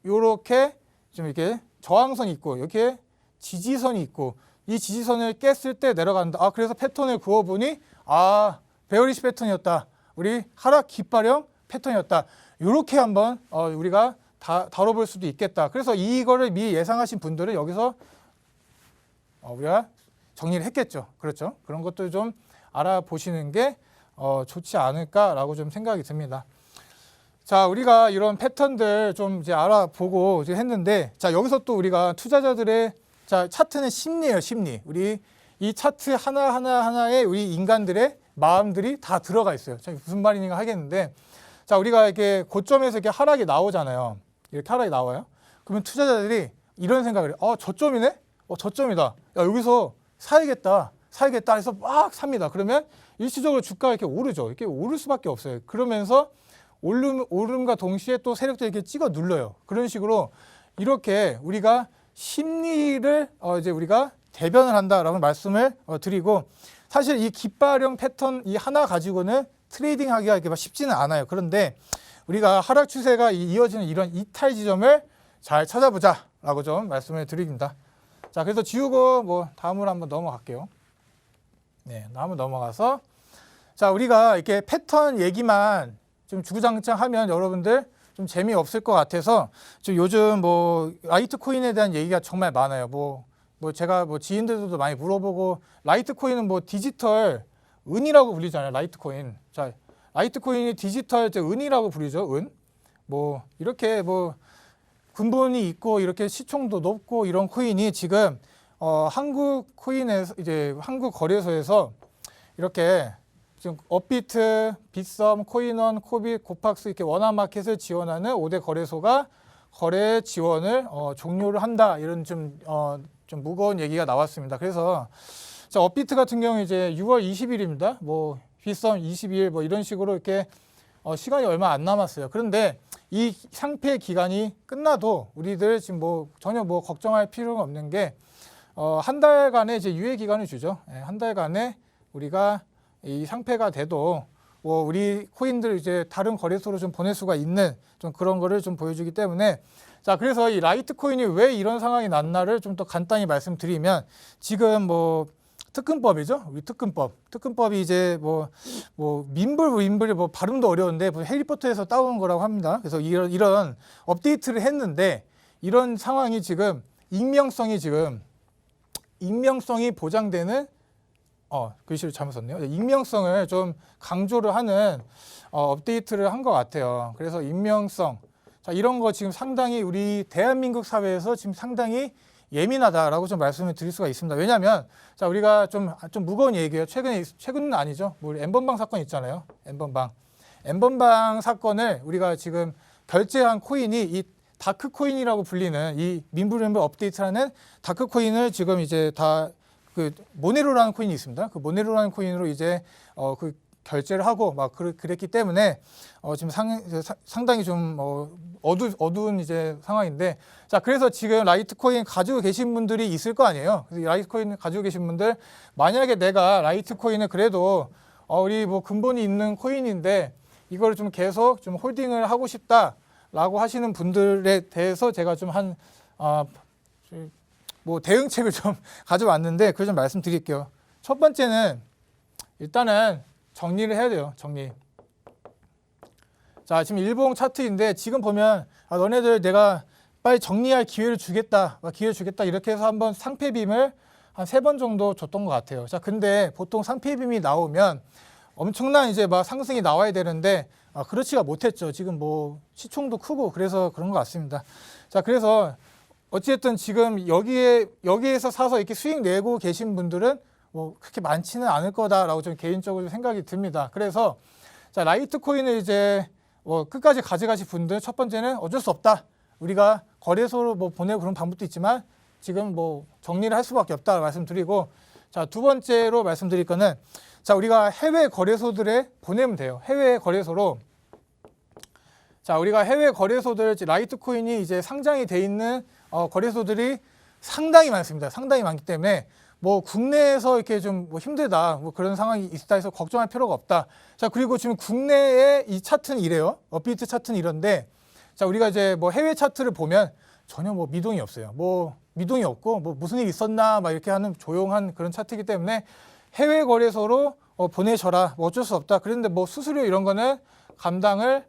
요렇게 좀 이렇게 저항선이 있고 이렇게 지지선이 있고 이 지지선을 깼을 때 내려간다. 그래서 패턴을 그어보니 베어리시 패턴이었다. 우리 하락 깃발형 패턴이었다. 요렇게 한번 우리가 다뤄볼 수도 있겠다. 그래서 이거를 미리 예상하신 분들은 여기서 우리가 정리를 했겠죠. 그렇죠. 그런 것도 좀 알아보시는 게 좋지 않을까라고 좀 생각이 듭니다. 자, 우리가 이런 패턴들 좀 이제 알아보고 이제 했는데, 자, 여기서 또 우리가 투자자들의 자, 차트는 심리예요, 심리. 우리 이 차트 하나하나에 우리 인간들의 마음들이 다 들어가 있어요. 무슨 말인가 하겠는데, 자, 우리가 이렇게 고점에서 이렇게 하락이 나오잖아요. 이렇게 하락이 나와요. 그러면 투자자들이 이런 생각을 해요. 저점이네? 저점이다. 야, 여기서 사야겠다 해서 막 삽니다. 그러면 일시적으로 주가가 이렇게 오르죠. 이렇게 오를 수밖에 없어요. 그러면서 오름과 동시에 또 세력들이 이렇게 찍어 눌러요. 그런 식으로 이렇게 우리가 심리를 이제 우리가 대변을 한다라는 말씀을 드리고, 사실 이 깃발형 패턴 이 하나 가지고는 트레이딩하기가 이렇게 쉽지는 않아요. 그런데 우리가 하락 추세가 이어지는 이런 이탈 지점을 잘 찾아보자라고 좀 말씀을 드립니다. 자, 그래서 지우고 뭐 다음으로 한번 넘어갈게요. 네, 다음으로 넘어가서 자, 우리가 이렇게 패턴 얘기만 좀 주구장창 하면 여러분들 좀 재미없을 것 같아서 좀 요즘 뭐 라이트코인에 대한 얘기가 정말 많아요. 뭐 제가 뭐 지인들도 많이 물어보고, 라이트코인은 뭐 디지털 은이라고 불리잖아요. 라이트코인. 자, 라이트코인이 디지털 은이라고 부르죠. 은. 뭐 이렇게 뭐 근본이 있고 이렇게 시총도 높고 이런 코인이 지금 한국 코인에서 이제 한국 거래소에서 이렇게 지금 업비트, 빗썸, 코인원, 코빗, 고팍스 이렇게 원화마켓을 지원하는 5대 거래소가 거래 지원을 종료를 한다. 이런 좀 무거운 얘기가 나왔습니다. 그래서 자, 업비트 같은 경우 이제 6월 20일입니다. 뭐 빗썸 22일 뭐 이런 식으로 이렇게 시간이 얼마 안 남았어요. 그런데 이 상폐 기간이 끝나도 우리들 지금 뭐 전혀 뭐 걱정할 필요가 없는 게 한 달간의 이제 유예 기간을 주죠. 한 달간에 우리가 이 상폐가 돼도 뭐 우리 코인들 이제 다른 거래소로 좀 보낼 수가 있는 좀 그런 거를 좀 보여주기 때문에, 자, 그래서 이 라이트코인이 왜 이런 상황이 났나를 좀 더 간단히 말씀드리면, 지금 뭐 특근법이죠. 우리 특근법이 이제 뭐 민불이 뭐 발음도 어려운데 뭐 해리포터에서 따온 거라고 합니다. 그래서 이런 업데이트를 했는데, 이런 상황이 지금 익명성이 보장되는 글씨를 잘못 썼네요. 익명성을 좀 강조를 하는 업데이트를 한 것 같아요. 그래서 익명성. 자, 이런 거 지금 상당히 우리 대한민국 사회에서 지금 상당히 예민하다라고 좀 말씀을 드릴 수가 있습니다. 왜냐하면 자, 우리가 좀 무거운 얘기예요. 최근은 아니죠. 뭐 N번방 사건 있잖아요. N번방 사건을 우리가 지금 결제한 코인이 이 다크 코인이라고 불리는 이 민불명부 업데이트라는 다크 코인을 지금 이제 다 그 모네로라는 코인이 있습니다. 그 모네로라는 코인으로 이제 그 결제를 하고 막 그랬기 때문에 지금 상당히 좀 어두운 이제 상황인데, 자, 그래서 지금 라이트코인 가지고 계신 분들이 있을 거 아니에요. 그래서 이 라이트코인 가지고 계신 분들, 만약에 내가 라이트코인을 그래도 우리 뭐 근본이 있는 코인인데 이걸 좀 계속 좀 홀딩을 하고 싶다라고 하시는 분들에 대해서 제가 좀 뭐 대응책을 좀 가져왔는데 그걸 좀 말씀드릴게요. 첫 번째는 일단은 정리를 해야 돼요. 정리. 자, 지금 일봉 차트인데 지금 보면 너네들 내가 빨리 정리할 기회를 주겠다, 이렇게 해서 한번 상패빔을 한 3번 정도 줬던 것 같아요. 자, 근데 보통 상패빔이 나오면 엄청난 이제 막 상승이 나와야 되는데 그렇지가 못했죠. 지금 뭐 시총도 크고 그래서 그런 것 같습니다. 자, 그래서 어쨌든 지금 여기에서 사서 이렇게 수익 내고 계신 분들은 뭐 그렇게 많지는 않을 거다라고 좀 개인적으로 생각이 듭니다. 그래서 자, 라이트코인을 이제 뭐 끝까지 가져가실 분들, 첫 번째는 어쩔 수 없다. 우리가 거래소로 뭐 보내고 그런 방법도 있지만 지금 뭐 정리를 할 수밖에 없다 말씀드리고, 자, 두 번째로 말씀드릴 거는 자, 우리가 해외 거래소들에 보내면 돼요. 해외 거래소로. 자, 우리가 해외 거래소들 라이트코인이 이제 상장이 돼 있는 거래소들이 상당히 많습니다. 상당히 많기 때문에 뭐 국내에서 이렇게 좀 뭐 힘들다, 뭐 그런 상황이 있다 해서 걱정할 필요가 없다. 자, 그리고 지금 국내의 이 차트는 이래요. 업비트 차트는 이런데, 자, 우리가 이제 뭐 해외 차트를 보면 전혀 뭐 미동이 없어요. 뭐 미동이 없고 뭐 무슨 일 있었나 막 이렇게 하는 조용한 그런 차트이기 때문에 해외 거래소로 보내셔라. 뭐 어쩔 수 없다. 그런데 뭐 수수료 이런 거는 감당을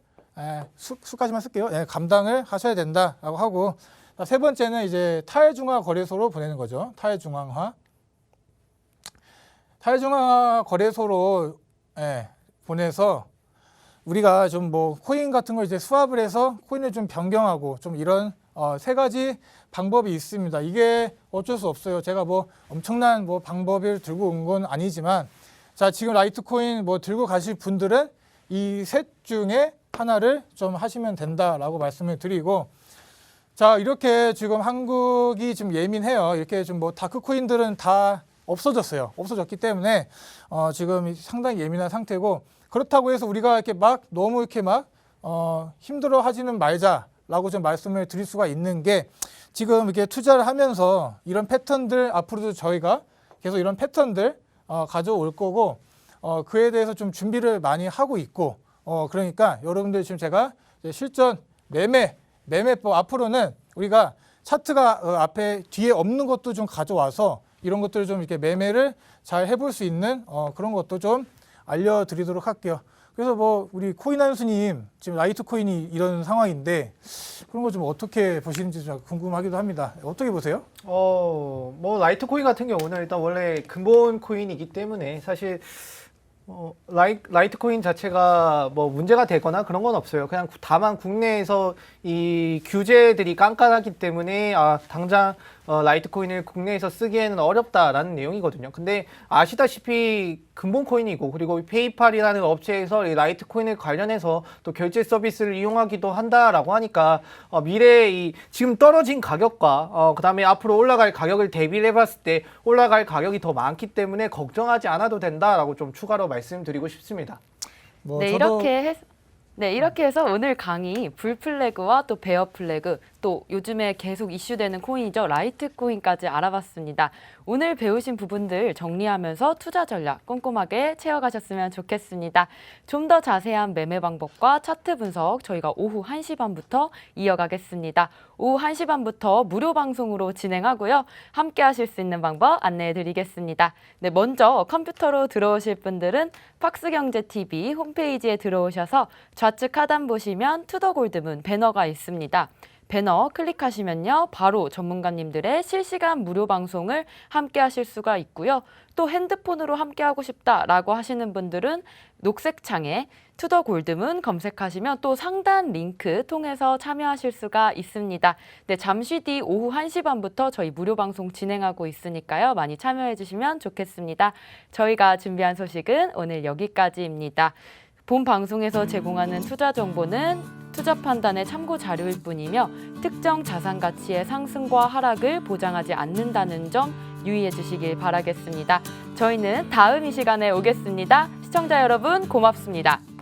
수까지만 쓸게요. 감당을 하셔야 된다라고 하고, 세 번째는 이제 탈중앙 거래소로 보내는 거죠. 탈중앙화 거래소로 보내서 우리가 좀 뭐 코인 같은 걸 이제 수합을 해서 코인을 좀 변경하고 좀 이런 3가지 방법이 있습니다. 이게 어쩔 수 없어요. 제가 뭐 엄청난 뭐 방법을 들고 온 건 아니지만, 자, 지금 라이트코인 뭐 들고 가실 분들은 이 셋 중에 하나를 좀 하시면 된다라고 말씀을 드리고, 자, 이렇게 지금 한국이 좀 예민해요. 이렇게 좀 뭐 다크 코인들은 다 없어졌어요. 없어졌기 때문에 지금 상당히 예민한 상태고, 그렇다고 해서 우리가 이렇게 막 너무 이렇게 막 힘들어 하지는 말자라고 좀 말씀을 드릴 수가 있는 게, 지금 이렇게 투자를 하면서 이런 패턴들 앞으로도 저희가 계속 이런 패턴들 가져올 거고, 그에 대해서 좀 준비를 많이 하고 있고, 그러니까 여러분들 지금 제가 실전 매매법 앞으로는 우리가 차트가 앞에 뒤에 없는 것도 좀 가져와서 이런 것들을 좀 이렇게 매매를 잘 해볼 수 있는 그런 것도 좀 알려드리도록 할게요. 그래서 뭐 우리 코인 한수님 지금 라이트코인이 이런 상황인데 그런 거 좀 어떻게 보시는지 좀 궁금하기도 합니다. 어떻게 보세요? 뭐 라이트코인 같은 경우는 일단 원래 근본 코인이기 때문에 사실 라이트코인 자체가 뭐 문제가 되거나 그런 건 없어요. 그냥 다만 국내에서 이 규제들이 깐깐하기 때문에 당장 라이트코인을 국내에서 쓰기에는 어렵다라는 내용이거든요. 근데 아시다시피 근본 코인이고, 그리고 페이팔이라는 업체에서 이 라이트코인을 관련해서 또 결제 서비스를 이용하기도 한다라고 하니까 미래에 이 지금 떨어진 가격과 그다음에 앞으로 올라갈 가격을 대비를 해봤을 때 올라갈 가격이 더 많기 때문에 걱정하지 않아도 된다라고 좀 추가로 말씀드리고 싶습니다. 뭐 네, 이렇게 해서 오늘 강의 불플래그와 또 베어플래그, 또 요즘에 계속 이슈되는 코인이죠. 라이트코인까지 알아봤습니다. 오늘 배우신 부분들 정리하면서 투자 전략 꼼꼼하게 채워가셨으면 좋겠습니다. 좀 더 자세한 매매 방법과 차트 분석 저희가 오후 1시 반부터 이어가겠습니다. 오후 1시 반부터 무료 방송으로 진행하고요. 함께 하실 수 있는 방법 안내해 드리겠습니다. 네, 먼저 컴퓨터로 들어오실 분들은 팍스경제TV 홈페이지에 들어오셔서 좌측 하단 보시면 투더골드문 배너가 있습니다. 배너 클릭하시면요. 바로 전문가님들의 실시간 무료 방송을 함께 하실 수가 있고요. 또 핸드폰으로 함께 하고 싶다라고 하시는 분들은 녹색 창에 투더 골드문 검색하시면 또 상단 링크 통해서 참여하실 수가 있습니다. 네, 잠시 뒤 오후 1시 반부터 저희 무료 방송 진행하고 있으니까요. 많이 참여해 주시면 좋겠습니다. 저희가 준비한 소식은 오늘 여기까지입니다. 본 방송에서 제공하는 투자 정보는 투자 판단의 참고 자료일 뿐이며 특정 자산 가치의 상승과 하락을 보장하지 않는다는 점 유의해 주시길 바라겠습니다. 저희는 다음 이 시간에 오겠습니다. 시청자 여러분 고맙습니다.